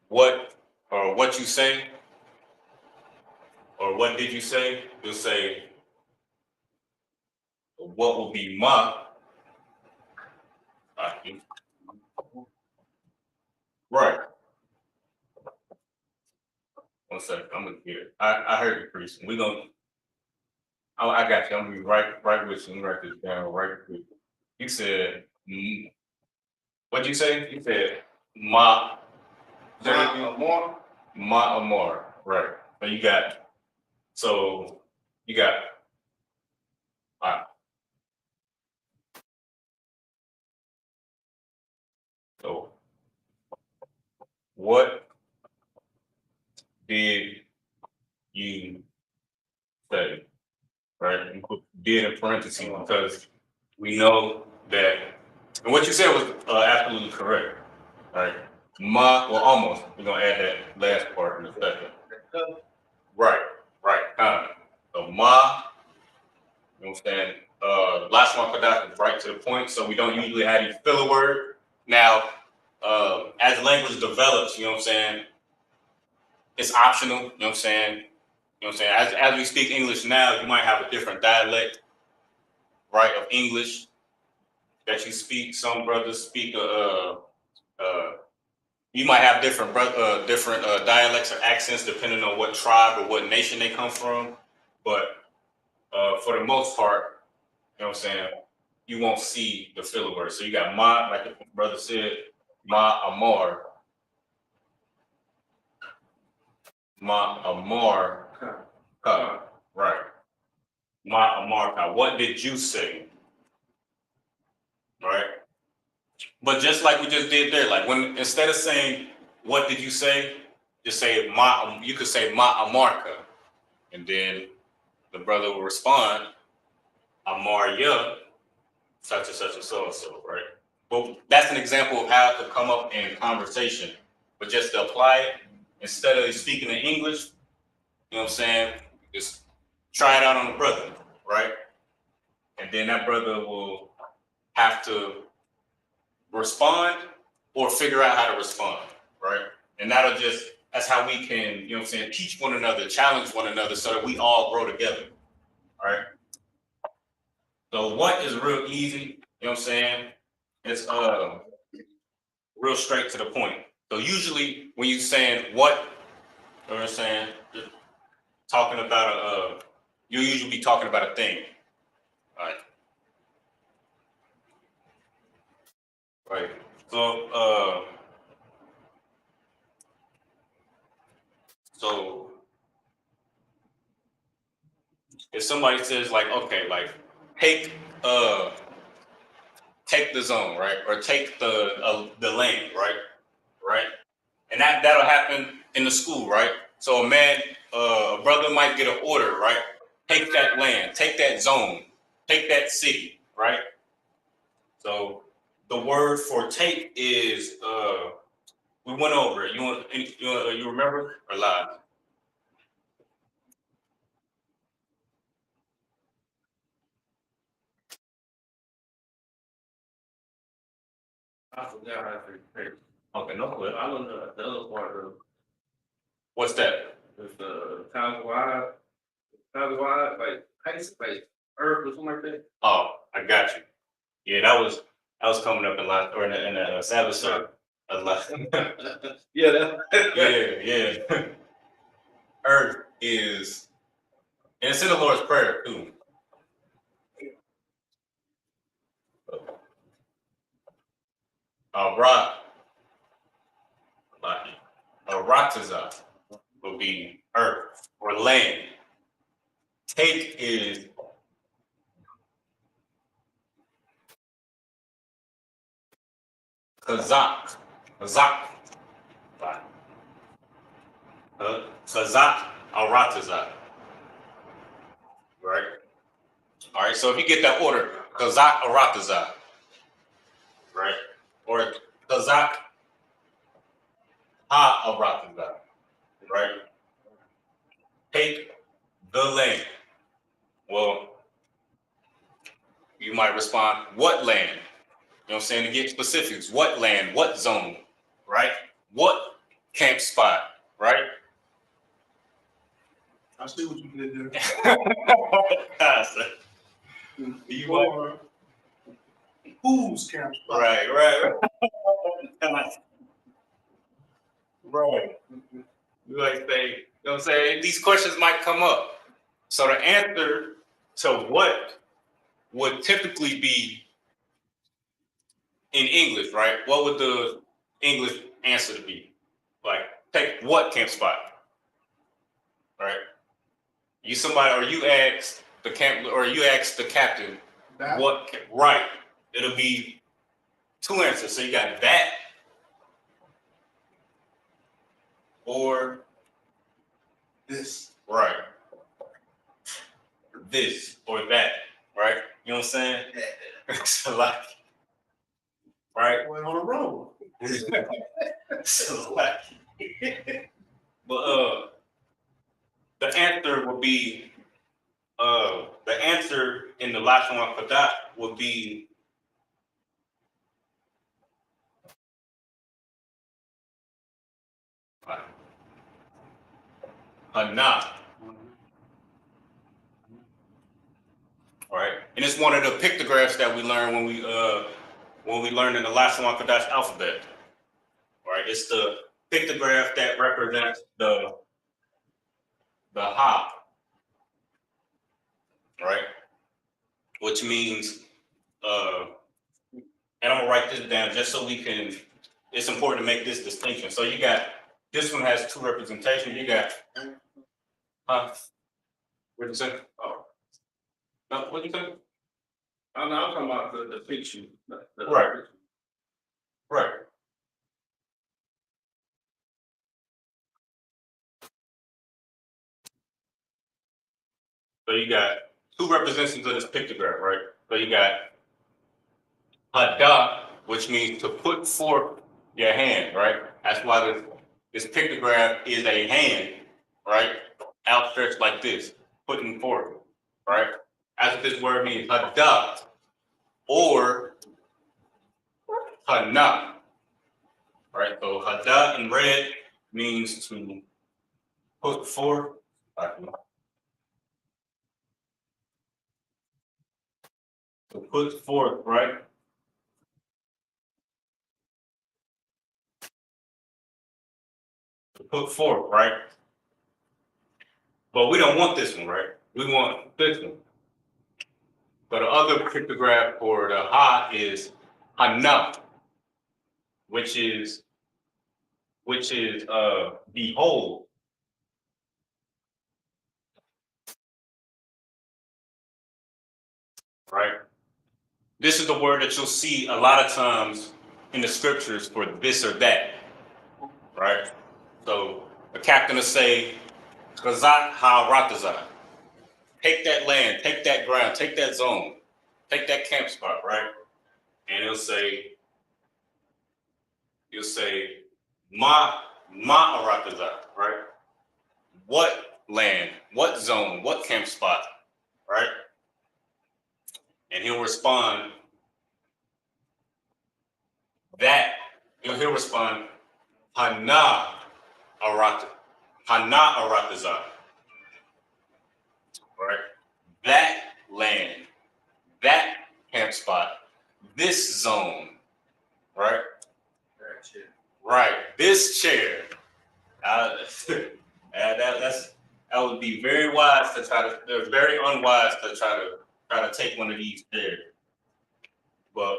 what or what you say or what did you say, you'll say what will be my right. One second, I'm gonna get it. I heard you, priest. We're gonna I got you. I'm gonna be right with you. Let me write this down right quick. You said what'd you say? You said ma amor? Ma amor. Right. So you got so what did you say? Right? And put did in parentheses because we know that and what you said was absolutely correct. Right? Well almost. We're gonna add that last part in a second. Right. So ma, you know what I'm saying? Last one for that is right to the point. So we don't usually have you fill a word. Now, as language develops, you know what I'm saying? It's optional, you know what I'm saying? You know what I'm saying? As we speak English now, you might have a different dialect, right, of English that you speak. Some brothers speak you might have different dialects or accents depending on what tribe or what nation they come from. But for the most part, know what I'm saying, you won't see the filler word. So you got ma, like the brother said, ma amar. Ma amar ka. Right. Ma amar ka. What did you say? Right. But just like we just did there, like when instead of saying what did you say, just say ma. You could say ma amarka, and then the brother will respond, amarya, such and such and so and so, right? But that's an example of how it could come up in conversation. But just to apply it, instead of speaking in English, you know what I'm saying? Just try it out on the brother, right? And then that brother will have to respond or figure out how to respond, right? And that's how we can, you know what I'm saying, teach one another, challenge one another so that we all grow together, right? So what is real easy, you know what I'm saying? It's real straight to the point. So usually when you're saying what, you know what I'm saying, talking about you'll usually be talking about a thing. Right. Right. So if somebody says like, okay, like take take the zone, right? Or take the lane, right? Right. And that'll happen in the school, right? So a brother might get an order, right? Take that land, take that zone, take that city, right? So the word for take is we went over it. You remember or live? I forgot how to prepare. Okay, no clip. I don't know the other part of What's that? it's the times wide, like heights, like earth or something like that. Oh, I got you. Yeah, that was coming up in last or in the Sabbath service. Yeah, that. Yeah. Earth is, and it's in the Lord's Prayer too. Rock, like Arataza will be earth or land. Take is Kazak. Kazak. Kazak Arataza. Right? All right, so if you get that order, Kazak Arataza. Right? Or Kazak Ha Arataza. Right? Take the land. Well, you might respond, what land? You know what I'm saying? To get specifics, what land, what zone, right? What camp spot, right? I see what you did there. You want, Whose camp spot? right. Right. You like say, you know what I'm saying? These questions might come up. So the answer to what would typically be in English, right? What would the English answer to be? Like, take what camp spot, right? You somebody, or you ask the camp, or you ask the captain, That? what? Right? It'll be two answers. So you got that, or This. right, this or that, right? You know what I'm saying? So like, right? Went on a roll. So like, but the answer would be the answer in the Lashon HaKodesh would be Hana, right? And it's one of the pictographs that we learn when we learn in the Lashon HaKodesh alphabet, right? It's the pictograph that represents the Ha, right? which means, and I'm gonna write this down just so we can, it's important to make this distinction. So you got, this one has two representations. You got, what'd you say? Oh, no, what'd you say? I'm talking about the picture. Right. Right. So you got two representations of this pictograph, right? So you got hada, which means to put forth your hand, right? That's why this pictograph is a hand, right? Outstretched like this, putting forth, right? That's what this word means, hada, or hana, right? So hada in red means to put forth. To put forth, right? To put forth, right? But we don't want this one, right? We want this one. But the other pictograph for the ha is hana, which is behold. Right? This is the word that you'll see a lot of times in the scriptures for this or that. Right? So the captain will say, Kazat ha-ratazat. Take that land, take that ground, take that zone, take that camp spot, right? And he'll say, ma-aratazat, right? What land, what zone, what camp spot, right? And he'll respond that, he'll respond, hana aratazat, right? That land, that camp spot, this zone, right? Right, this chair. That would be very wise to try to. They're very unwise to try to take one of these chairs. But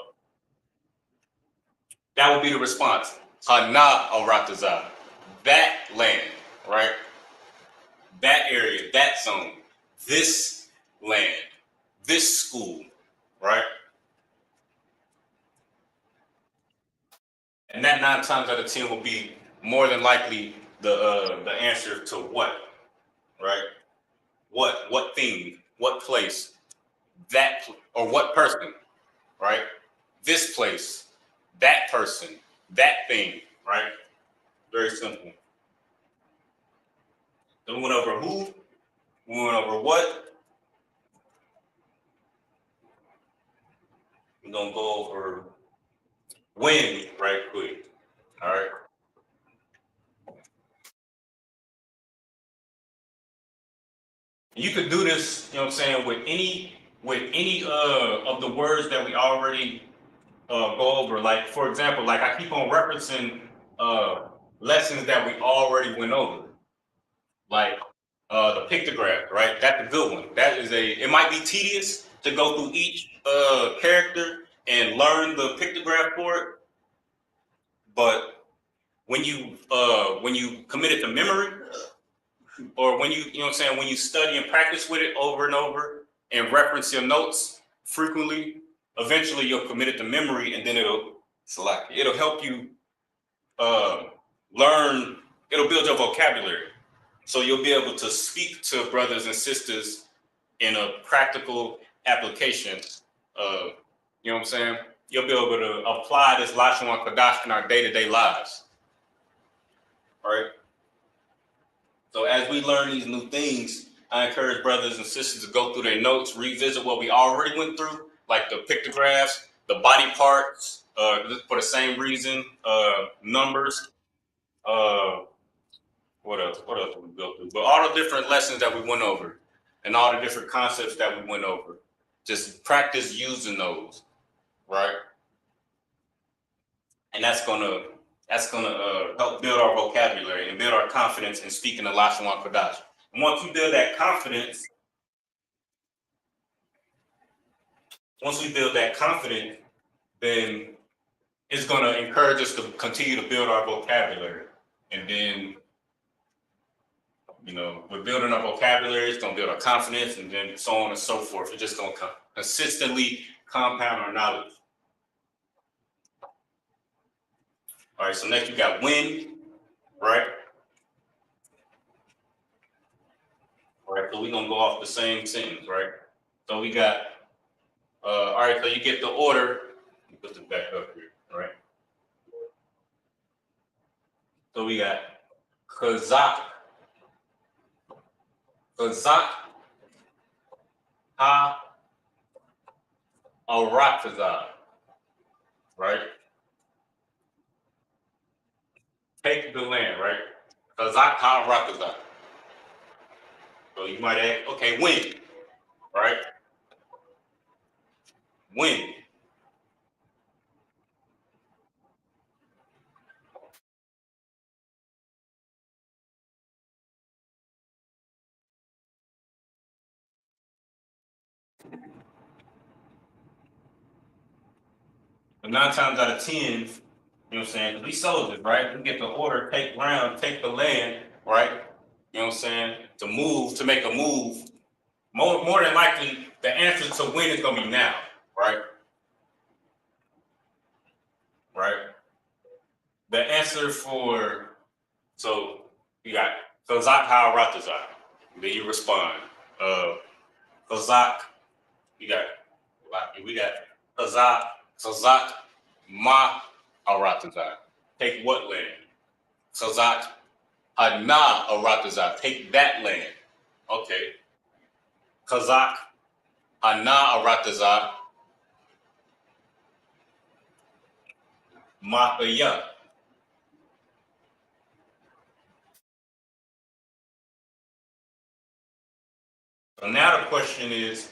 that would be the response. Hana aratazah. That land, right? That area, that zone, this land, this school, right? And that 9 times out of 10 will be more than likely the answer to what, right? What thing, what place, that, or what person, right? This place, that person, that thing, right? Very simple. Then we went over who, we went over what. We're gonna go over when right quick, all right? You could do this, you know what I'm saying, with any of the words that we already go over. Like, for example, like I keep on referencing lessons that we already went over. Like the pictograph, right? That's a good one. It might be tedious to go through each character and learn the pictograph for it. But when you commit it to memory, or when you know what I'm saying, when you study and practice with it over and over and reference your notes frequently, eventually you'll commit it to memory, and then it'll help you learn. It'll build your vocabulary, so you'll be able to speak to brothers and sisters in a practical application. You know what I'm saying? You'll be able to apply this Lashon Kodash in our day-to-day lives. All right. So as we learn these new things, I encourage brothers and sisters to go through their notes, revisit what we already went through, like the pictographs, the body parts, for the same reason, numbers. What else did we go through? But all the different lessons that we went over and all the different concepts that we went over, just practice using those, right? And that's gonna help build our vocabulary and build our confidence in speaking the Lashon Kodash. And once you build that confidence, once we build that confidence, then it's going to encourage us to continue to build our vocabulary. And then, we're building our vocabulary, it's going to build our confidence, and then so on and so forth. It's just going to consistently compound our knowledge. All right, so next you got when, right? All right, so we're going to go off the same sentence, right? So we got, all right, so you get the order. Put it back up here, all right? So we got Kazak, Ha, Arakazak, right? Take the land, right? Kazak, Ha, Arakazak. So you might ask, okay, when, right? When? But 9 times out of 10, you know what I'm saying? We soldiers, right? We get the order, take ground, take the land, right? You know what I'm saying? To make a move. More than likely, the answer to when is gonna be now, right? Right? The answer for, so you got Kazak Ha Ratazak. Then you respond. Kazak, we got Kazak Ma Aratazak. Take what land? Kazak Hana Aratazak. Take that land. Okay. Kazak Hana Aratazak Mahaya. So now the question is,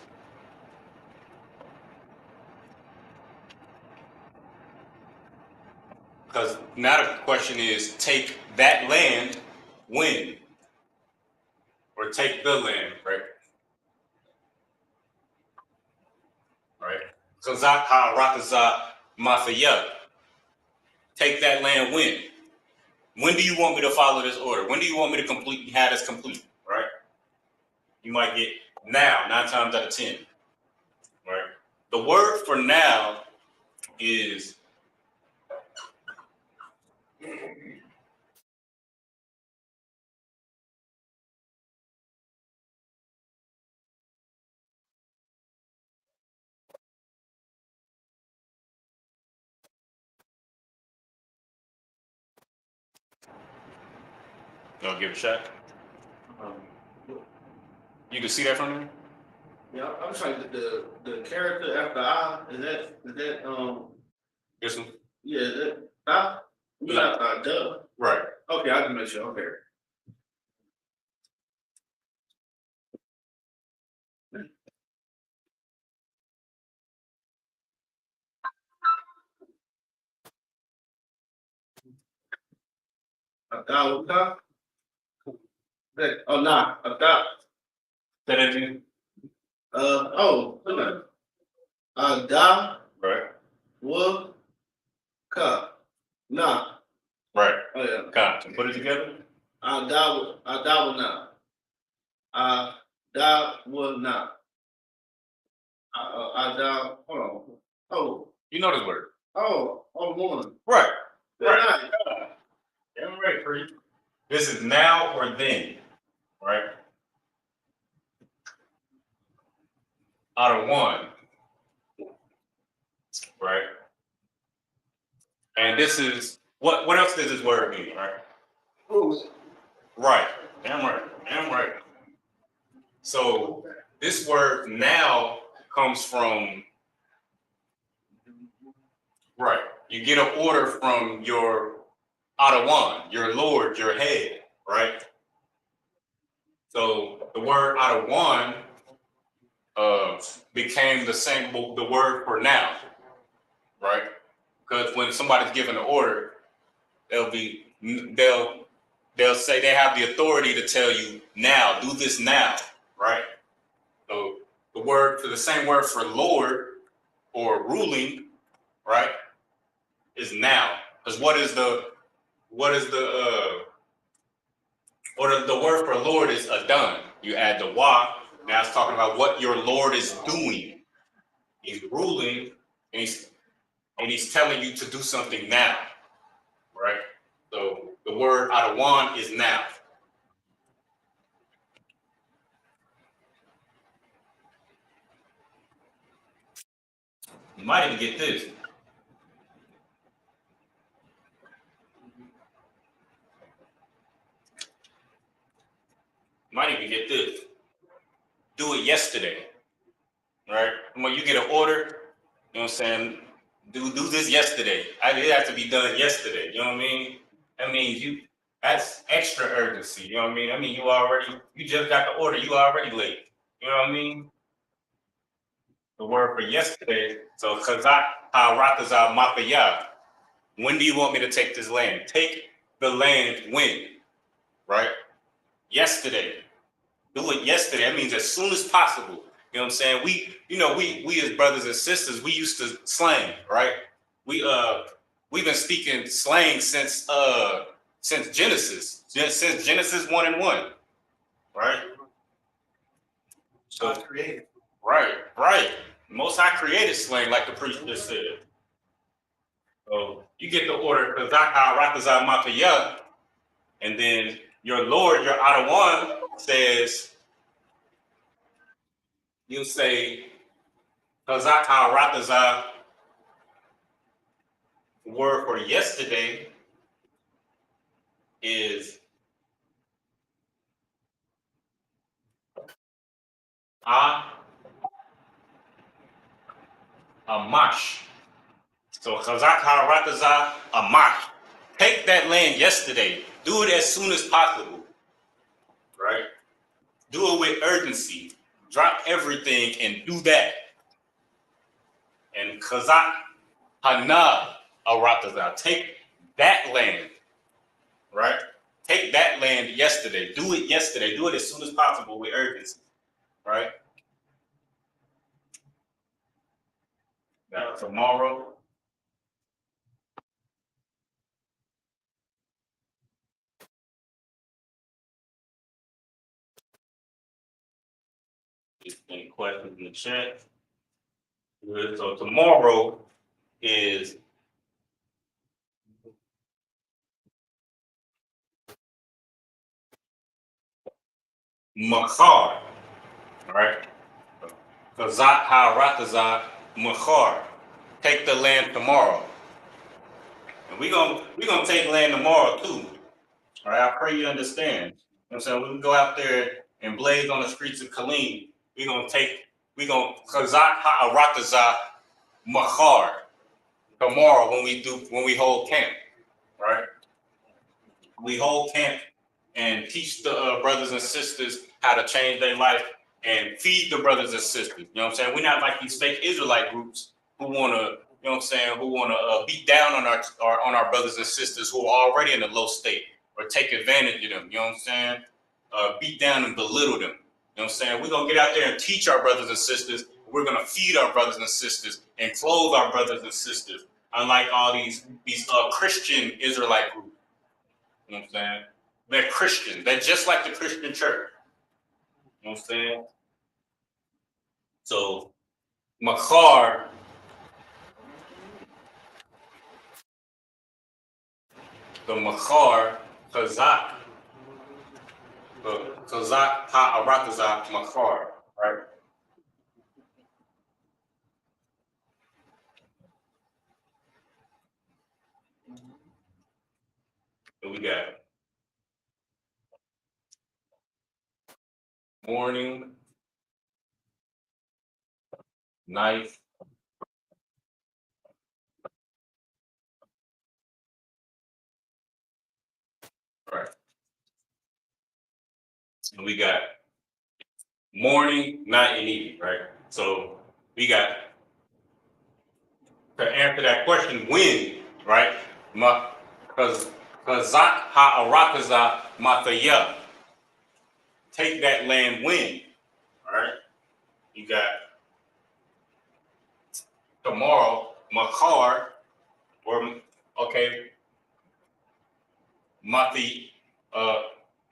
take that land when? Or take the land, right? Right? Kazak Ha Ratazak Mahaya. Take that land when? When do you want me to follow this order? When do you want me to have this complete, right? You might get now, 9 times out of 10, right? The word for now is I'll give it a shot. You can see that from there? Yeah, I'm trying to the character after I is that This one? yeah that I not duh. Right. Okay, I can make sure. Okay. Adawuka. Oh nah, Ada. That engine? Oh, Ada. Right. Wa. Ka. Nah. Right. Oh yeah. Come, put it together. Adawuna. Adawuna. Hold on. Oh. You know this word. Oh, morning. Right. Good Right. night. Yeah, I'm ready for you. This is now or then, right? Out of 1, right? And this is, what else does this word mean, right? Right. Damn right. So this word now comes from, right. You get an order from your Adawan, your lord, your head, right? So the word Adawan became the word for now, right? Because when somebody's given an order, they'll say they have the authority to tell you now, do this now, right? So the same word for Lord or ruling, right, is now. Because what is the or the word for Lord is adon. You add the wa. Now it's talking about what your Lord is doing. He's ruling, and he's telling you to do something now, right? So the word adon is now. You might even get this. Do it yesterday, right? When you get an order, you know what I'm saying? Do this yesterday. It has to be done yesterday. You know what I mean? That means that's extra urgency. You know what I mean? I mean, you just got the order. You already late. You know what I mean? The word for yesterday. So, kazak ha-ratazah mafiyah. When do you want me to take this land? Take the land when, right? Yesterday. Do it yesterday. That means as soon as possible. You know what I'm saying? We as brothers and sisters, we used to slang, right? We've been speaking slang since Genesis. Since Genesis 1 and 1. Right? So created. Right. Most High created slang, like the priest just said. So you get the order, Ratazah Matayah, and then your Lord, your Adawan, says, you say, Kazak Ratazah, the word for yesterday is Amash. So Kazak Ratazah Amash. Take that land yesterday. Do it as soon as possible. Right? Do it with urgency. Drop everything and do that. And Kazak Hana Aratazah. Take that land. Right? Take that land yesterday. Do it yesterday. Do it as soon as possible with urgency. Right? Now, tomorrow. Any questions in the chat? Good. So tomorrow is Makhar, right? Kazak ha-ratazah Makhar. Take the land tomorrow. And we're gonna take land tomorrow too. All right, I pray you understand. You know what I'm saying? When we go out there and blaze on the streets of Kalim, we're gonna Kazak ha-ratazah Makhar tomorrow when we hold camp, right? We hold camp and teach the brothers and sisters how to change their life and feed the brothers and sisters. You know what I'm saying? We're not like these fake Israelite groups who want to, you know what I'm saying, who want to beat down on our brothers and sisters who are already in a low state or take advantage of them. You know what I'm saying? Beat down and belittle them. You know what I'm saying? We're going to get out there and teach our brothers and sisters. We're going to feed our brothers and sisters and clothe our brothers and sisters. Unlike all these Christian Israelite groups. You know what I'm saying? They're Christians. They're just like the Christian church. You know what I'm saying? So, Makhar, the Makhar, Kazak ha-aratazah Makhar, right? So we got morning, night, right? And we got morning, night, and evening, right? So we got to answer that question, when, right? Kazak ha-aratazah Matayah. Take that land when, all right? You got tomorrow, Makar, or okay, Makar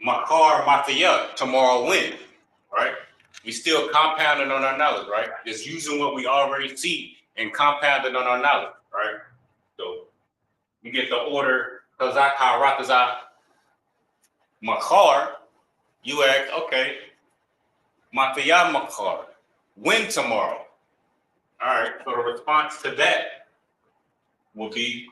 Mathiya, tomorrow when, right? We still compounding on our knowledge, right? Just using what we already see and compounding on our knowledge, right? So you get the order Kazak Haratazah Makar, you ask, okay, Mathiya Makar, when tomorrow? All right, so the response to that will be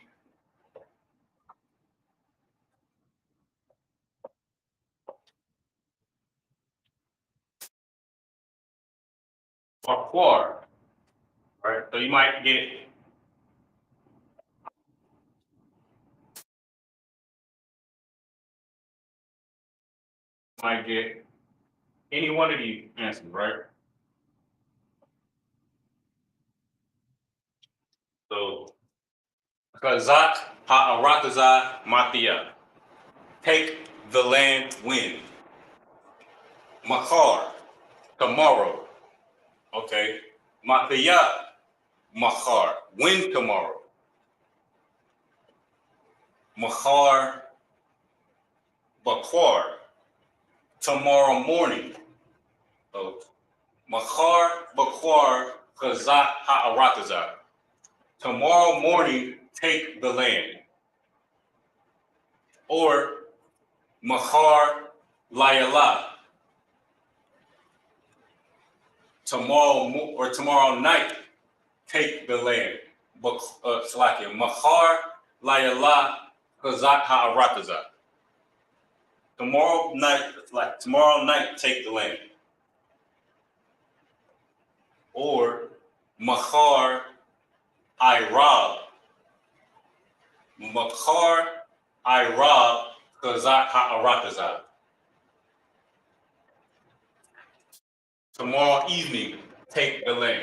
Makwar, right? So you might get any one of these answers, right? So Kazat Ha'aratazah Mathiya, take the land when? Makar, tomorrow. Okay. Mathiya, Makar, when tomorrow? Makar, Bakwar, tomorrow morning. So Makar, Bakwar, Kazat Ha'aratazah. Tomorrow morning, take the land. Or Mahar Layala. Tomorrow night, take the land. Salakia. Mahar Layala Kazak Ha'arataza. Tomorrow night, take the land. Or Mahar Irab. Mahar Irab Kazak Ha'arataza. Tomorrow evening, take the land.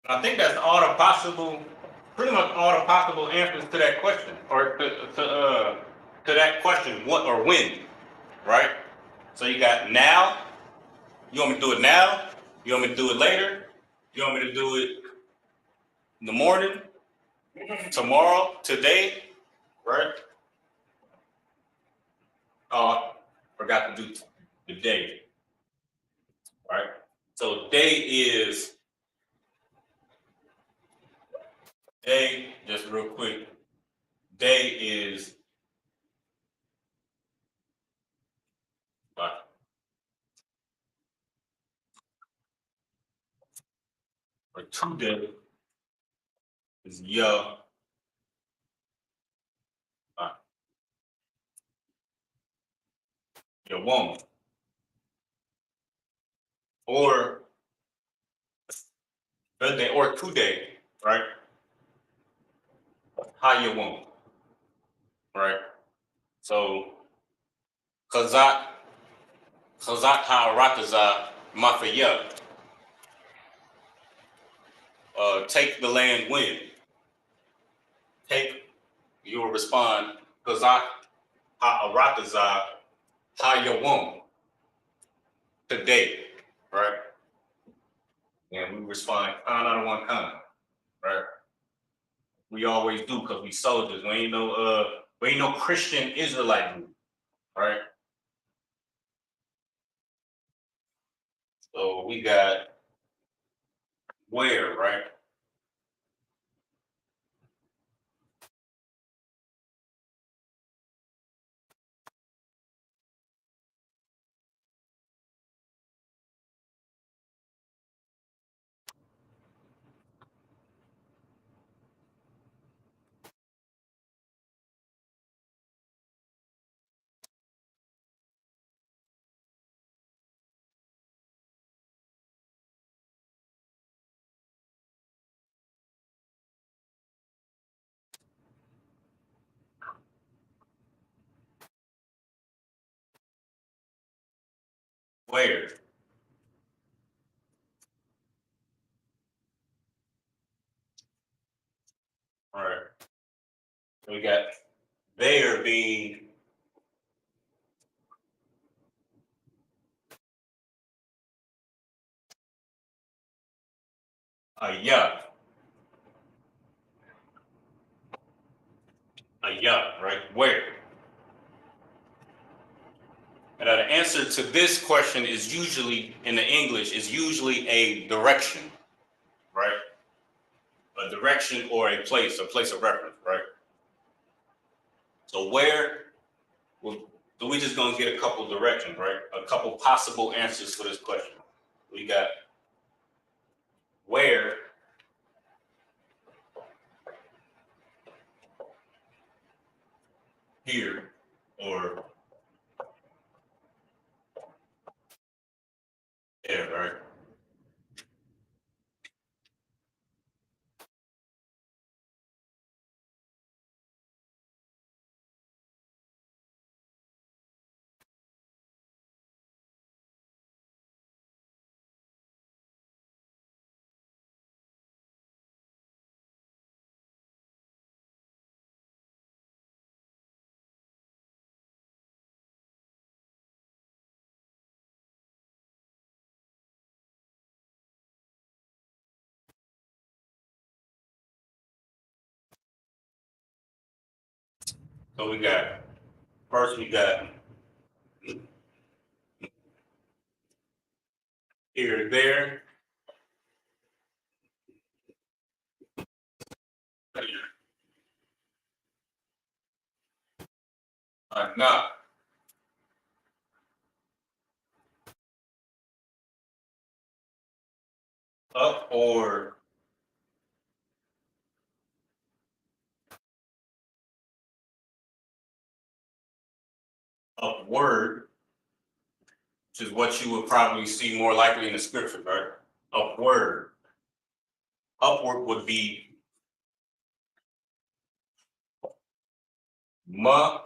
I think that's pretty much all the possible answers to that question, or to that question, what or when, right? So you got now. You want me to do it now? You want me to do it later? You want me to do it in the morning, tomorrow, today, right? Oh, forgot to do the day, right? So just real quick, day is or today is your woman, or the day, or today, right? How you woman, right? So Chazak Ha'arataza Mafia, take the land when? Take, you will respond, Chazak Ha'arataza Hayawam, today, right? And we respond, kind out of one kind, right? We always do, because we soldiers. We ain't no Christian Israelite group, right? So we got where, right? Where? So we got there being a yeah. A yeah, right? Where? And the answer to this question is usually, in the English, is usually a direction, right? A direction or a place of reference, right? So where, well, so we just gonna get a couple directions, right? A couple possible answers for this question. We got where, here, or there, right? So we got, first we got here, there, not, up or upward, which is what you would probably see more likely in the scripture, right? Upward. Upward would be ma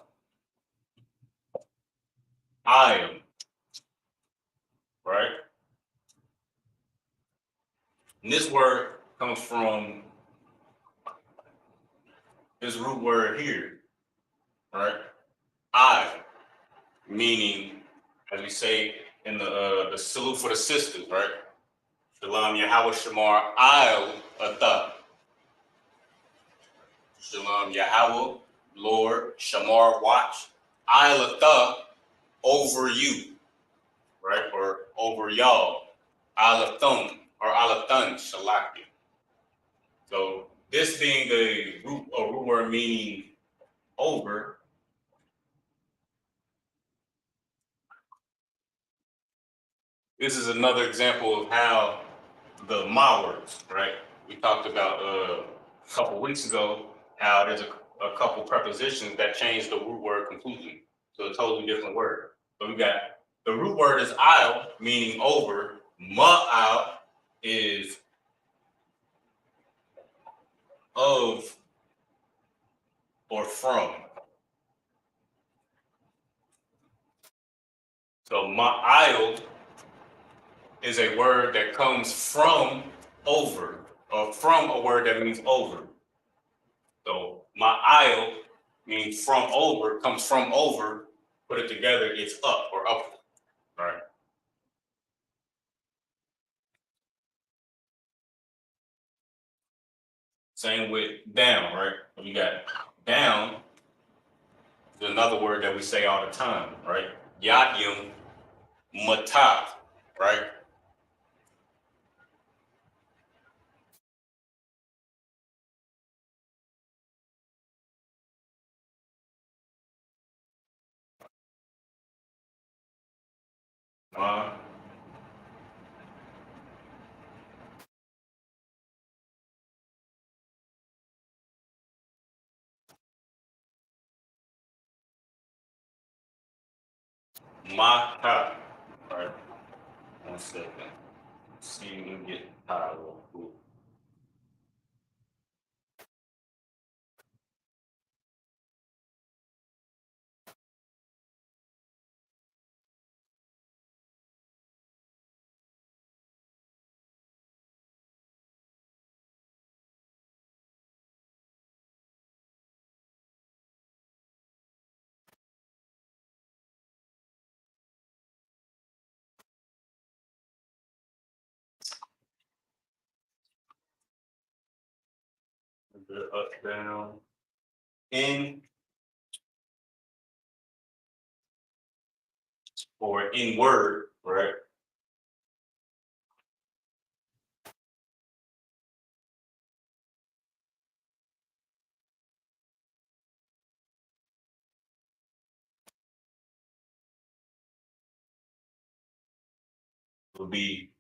ayam, right? And this word comes from this root word here, right? I, meaning, as we say in the salute for the sisters, right? Shalom Yahweh Shamar I'll Atha. Shalom Yahweh, Lord, Shamar, watch. I'll Atha over you, right? Or over y'all. Alathon or Alathon Shalaki. So this being a root word meaning over, this is another example of how the ma works, right? We talked about a couple weeks ago how there's a couple prepositions that change the root word completely to a totally different word. So we got the root word is I'll, meaning over. Ma'al is of or from. So ma'al is a word that comes from over, or from a word that means over. So ma'al means from over, comes from over, put it together, it's up or up, right? Same with down, right? You got down is another word that we say all the time, right? Yatyum matah, right? Ma, mata, right? 1 second. See if we can get tired real quick. The up, down, in, or in word, right? Would be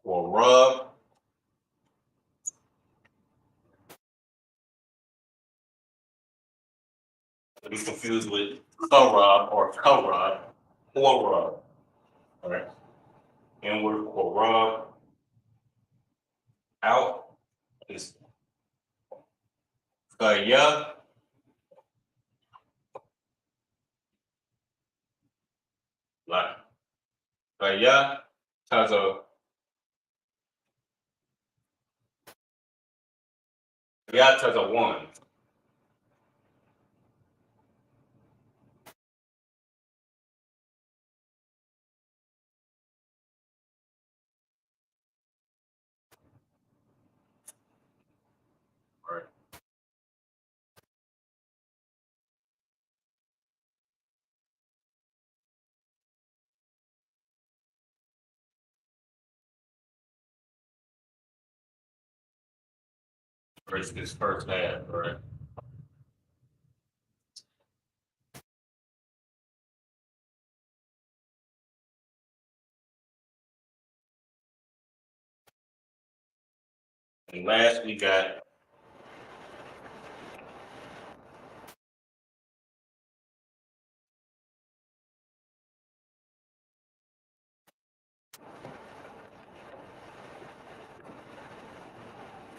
for rub. Be confused with co-rub or co-rub or rub. All right. Inward or rub. Out is ya. Like ya has a one. All right. First this first half, all right. And last we got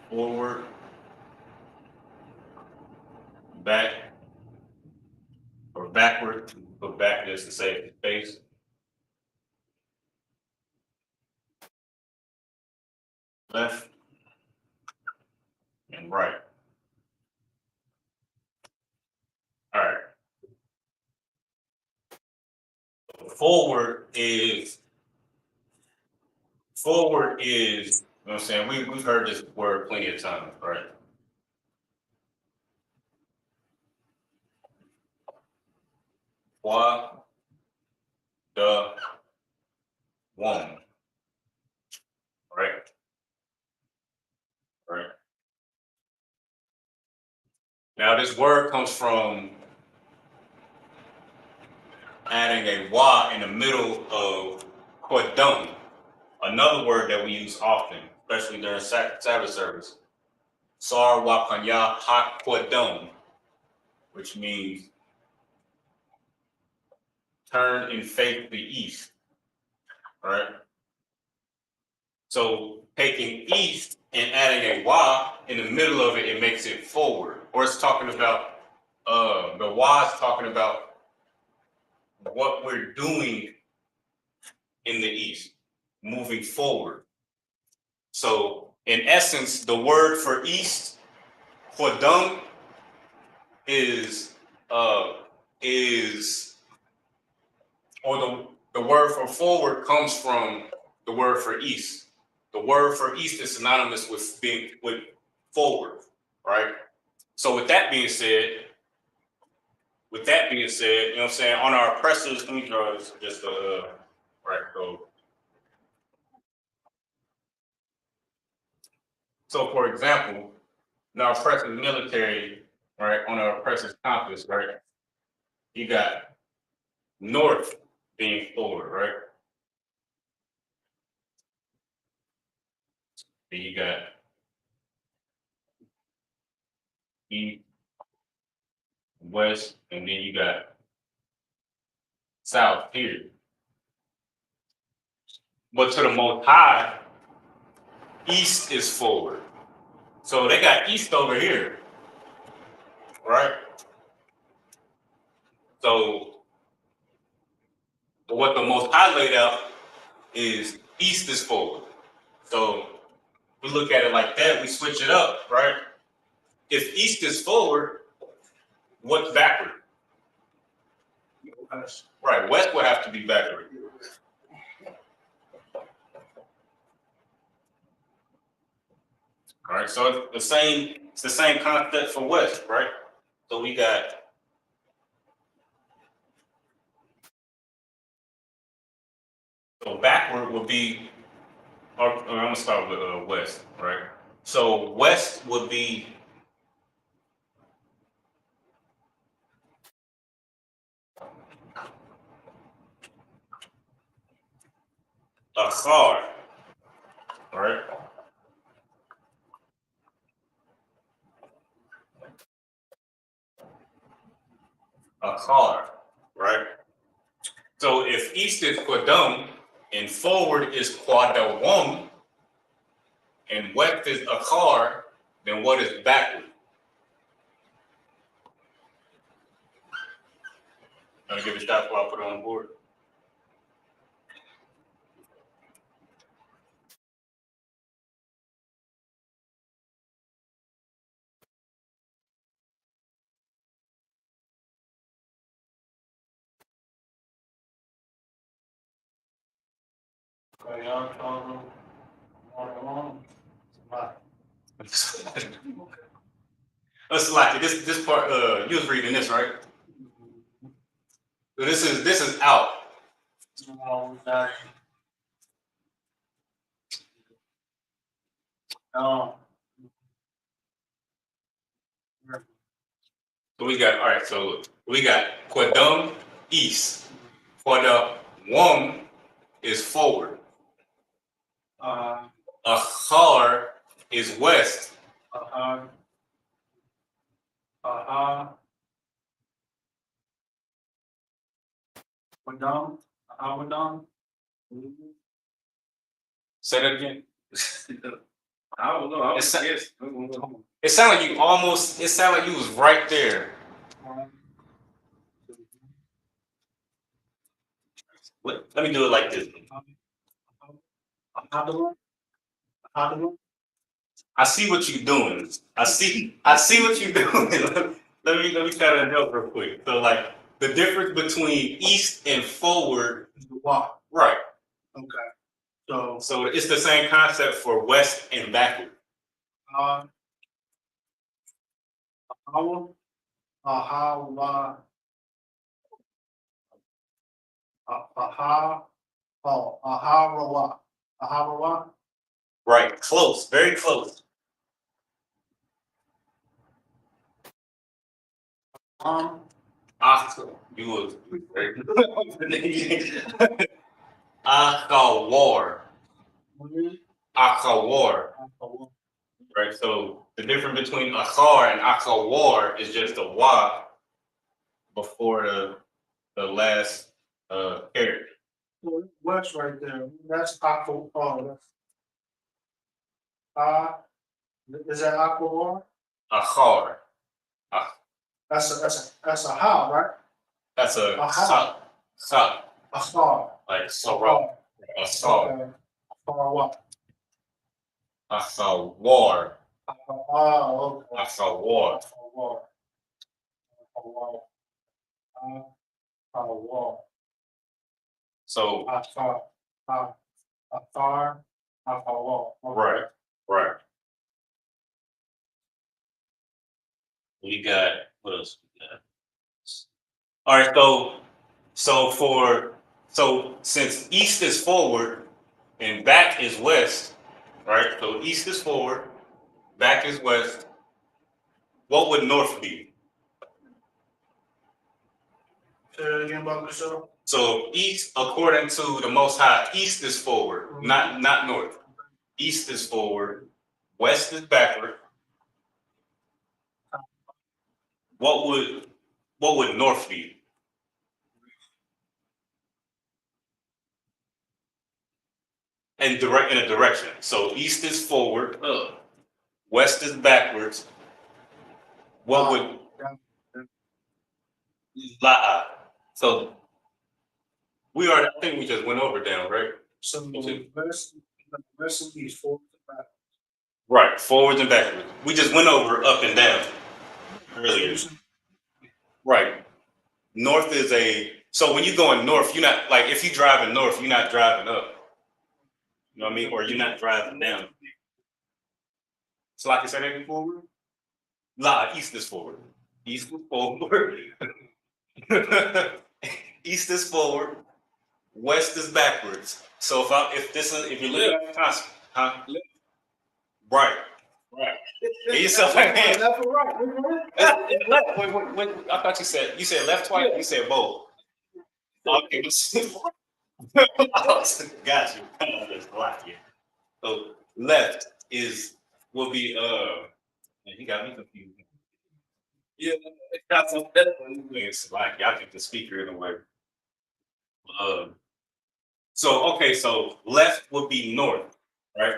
forward, back, or backward. Go back just to save the space. Left and right. All right. Forward is, you know what I'm saying? We've heard this word plenty of times, right? Qua, the, one. Right? Right. Now this word comes from adding a wa in the middle of quadum, another word that we use often, especially during Sabbath service. Sar wakanya ha quadum, which means turn and face the east. Right? So taking east and adding a wa in the middle of it, it makes it forward. Or it's talking about the wa is talking about what we're doing in the east, moving forward. So in essence, the word for east, quadum, is or the word for forward comes from the word for east. The word for east is synonymous with forward, right? So with that being said, you know what I'm saying, on our oppressors, let me draw this just right code. So for example, in our oppressors military, right, on our oppressors compass, right, you got north being forward, right? Then you got east, west, and then you got south here. But to the most high, east is forward. So they got east over here, right? So what the most high laid out is east is forward. So we look at it like that, we switch it up, right? If east is forward, what's backward? Right, west would have to be backward. All right, so the same It's the same concept for west, right? So we got so backward would be, or I'm gonna start with west, right? So west would be a car, right? A car, right? So if east is Quadum and forward is Quadawum and west is a car, then what is backward? Gonna give it a shot before I put it on the board. Let's like this part. You was reading this, right? So this is out. So we got all right. So we got Quadum east. Quadawum is forward. Achar is west. Say that again. I don't know. I It's- guess. It sounded like you almost. It sounded like you was right there. Let me do it like this. I see what you're doing. I see what you're doing. let me try to help real quick. So like the difference between east and forward, right? Okay. So it's the same concept for west and backward. Right, close, very close. You was very Akawar. Akawar. Right. So the difference between Akar and Akawar is just a wa before the last character. What's right there? That's aqua. Oh, is that aqua? Akar. That's a how, right? That's a Aha. sa, A star. like sorrow. A star. Okay. Or what? Akawar. Oh, okay. Akawar. So right, right. We got what else we got? All right, so since east is forward and back is west, right? So east is forward, back is west. What would north be? Say it again, Buck yourself. So east, according to the Most High, east is forward, not north. East is forward, west is backward. What would north be? And direct in a direction. So east is forward, west is backwards. What would la'a? So we are. I think we just went over down, right? So the rest of these four. Right, forwards and backwards. We just went over up and down earlier. Right. North is so when you're going north, you're not like if you're driving north, you're not driving up. You know what I mean? Or you're not driving down. So like I said, forward. East is forward. East is forward. East is forward. West is backwards. So if you're looking at constant, huh? Right. Right. Give yourself a hand. Left or right? It's left. Wait, I thought you said left twice. You said both. Okay. Got you. There's a lot here. So left will be man, he got me confused. Yeah, got some it's like y'all get the speaker in the way. So left would be north, right?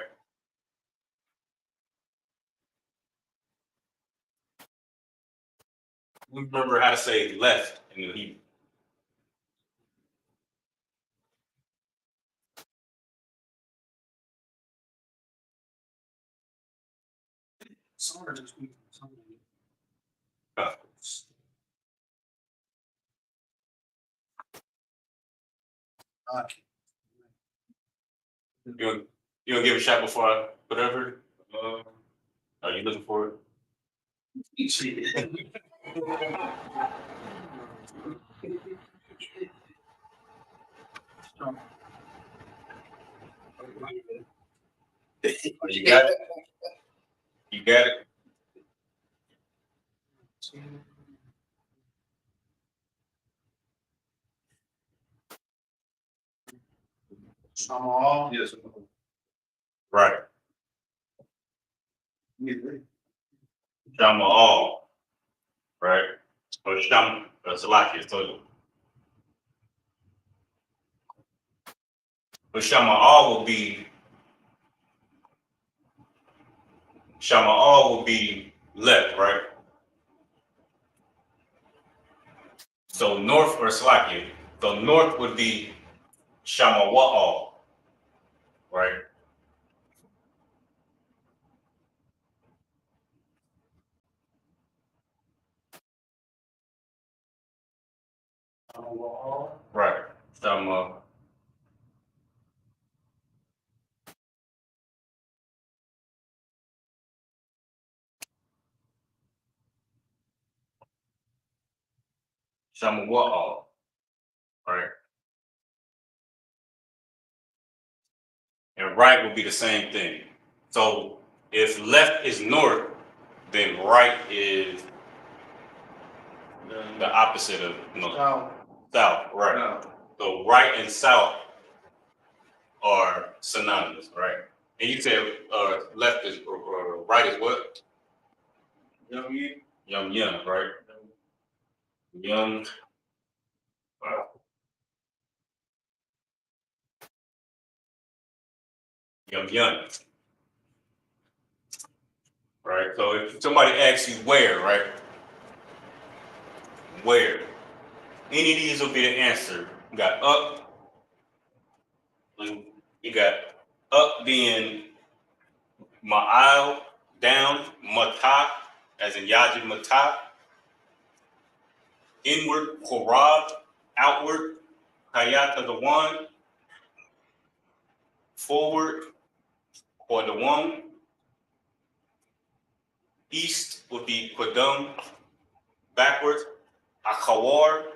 Remember how to say left in the Hebrew. Uh, you gonna give it a shot before I put over? Are you looking for it? You got it. You got it. Yes. Right. Shama all. Right. Or Shama. Salakia. So but Shama all will be left, right? So north or Salakia. So north would be Shama all, right? Right. Shama. Shama all, right? And right will be the same thing. So if left is north, then right is the opposite of north. South, right. No. So right and south are synonymous, right? And you said left is right is what? Young, right? Young. Wow. Young. Right. So if somebody asks you where, right? Where? Any of these will be the answer. You got up. You got up being ma'al, down, matah, as in yaji matah. Inward, korab, outward, hayata the one. Forward, or the one. East would be Qadam, backwards. Akhawar,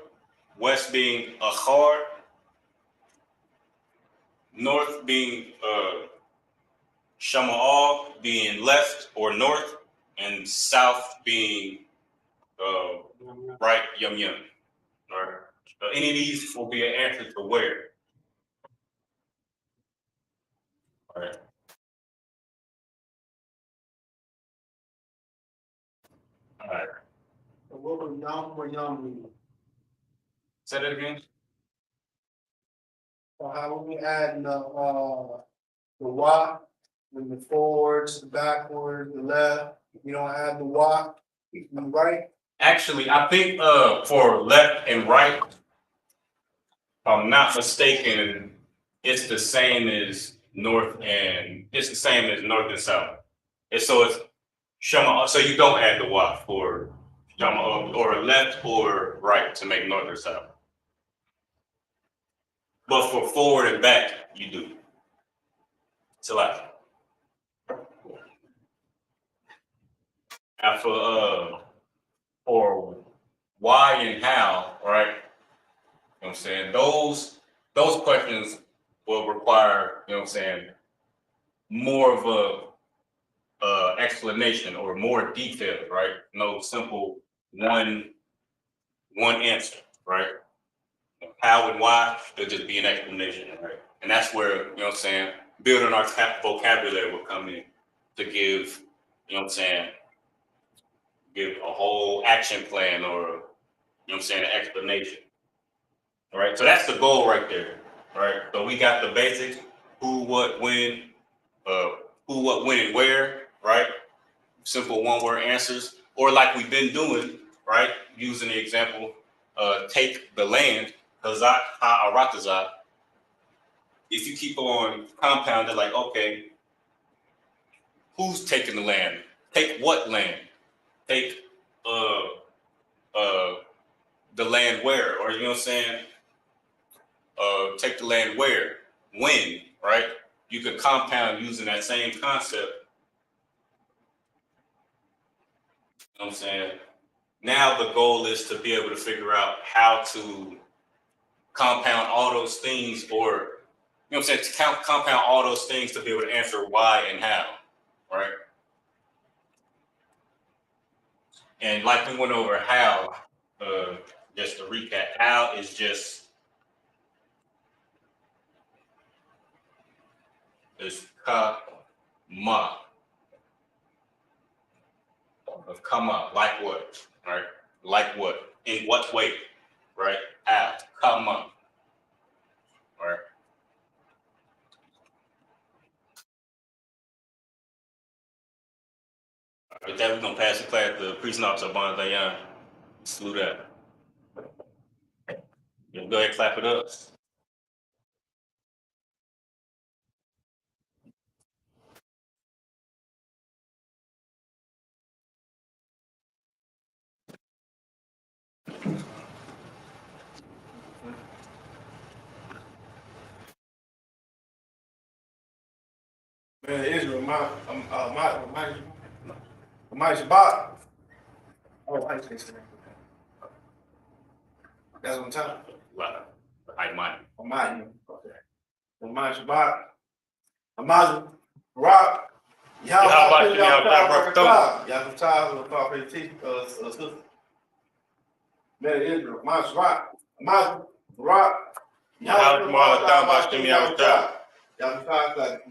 west being Akhar. North being Shama'al, being left or north. And south being right, Yum. All right. So any of these will be an answer to where. All right. All right. What was Yam or Yam? Say that again. So how are we adding the Y, and the forwards, the backwards, the left? You don't add the Y, keep them right? Actually, I think for left and right, if I'm not mistaken, it's the same as north and south. It's Shama. So you don't add the Y for Shama or left or right to make north or south. But for forward and back, you do. It's a lot. for why and how, right? You know what I'm saying? Those questions will require, you know what I'm saying, more of a explanation or more detail, right? No simple one answer, right? How and why, it'll just be an explanation, right? And that's where, you know what I'm saying, building our vocabulary will come in to give, you know what I'm saying, give a whole action plan or, you know what I'm saying, an explanation. All right, so that's the goal right there. All right, so we got the basics: who, what, when, and where. Right, simple one-word answers, or like we've been doing. Right, using the example, take the land, Hazak ha-aratazah. If you keep on compounding, like, okay, who's taking the land? Take what land? Take the land where, or you know what I'm saying? Take the land where, when, right? You could compound using that same concept. You know what I'm saying? Now the goal is to be able to figure out how to compound all those things, or, you know what I'm saying, to compound all those things to be able to answer why and how, right? And like we went over how, just to recap, how is just, is ka-ma, of come up, like what, right? Like what? In what way, right? How? Come up, right? With that, we're gonna pass the class to Priest Officer Bon Dayan. Salute that. Yeah, go ahead, clap it up. Man, Israel, my Shabbat. Oh, I see. That's what I'm talking Wow. I might. about. My Shabbat. Amazon, Rock. How about you now, Y'all tired of our sister. Man, Israel, my Shabbat. Amazon, Rock. How about you now, Y'all tired like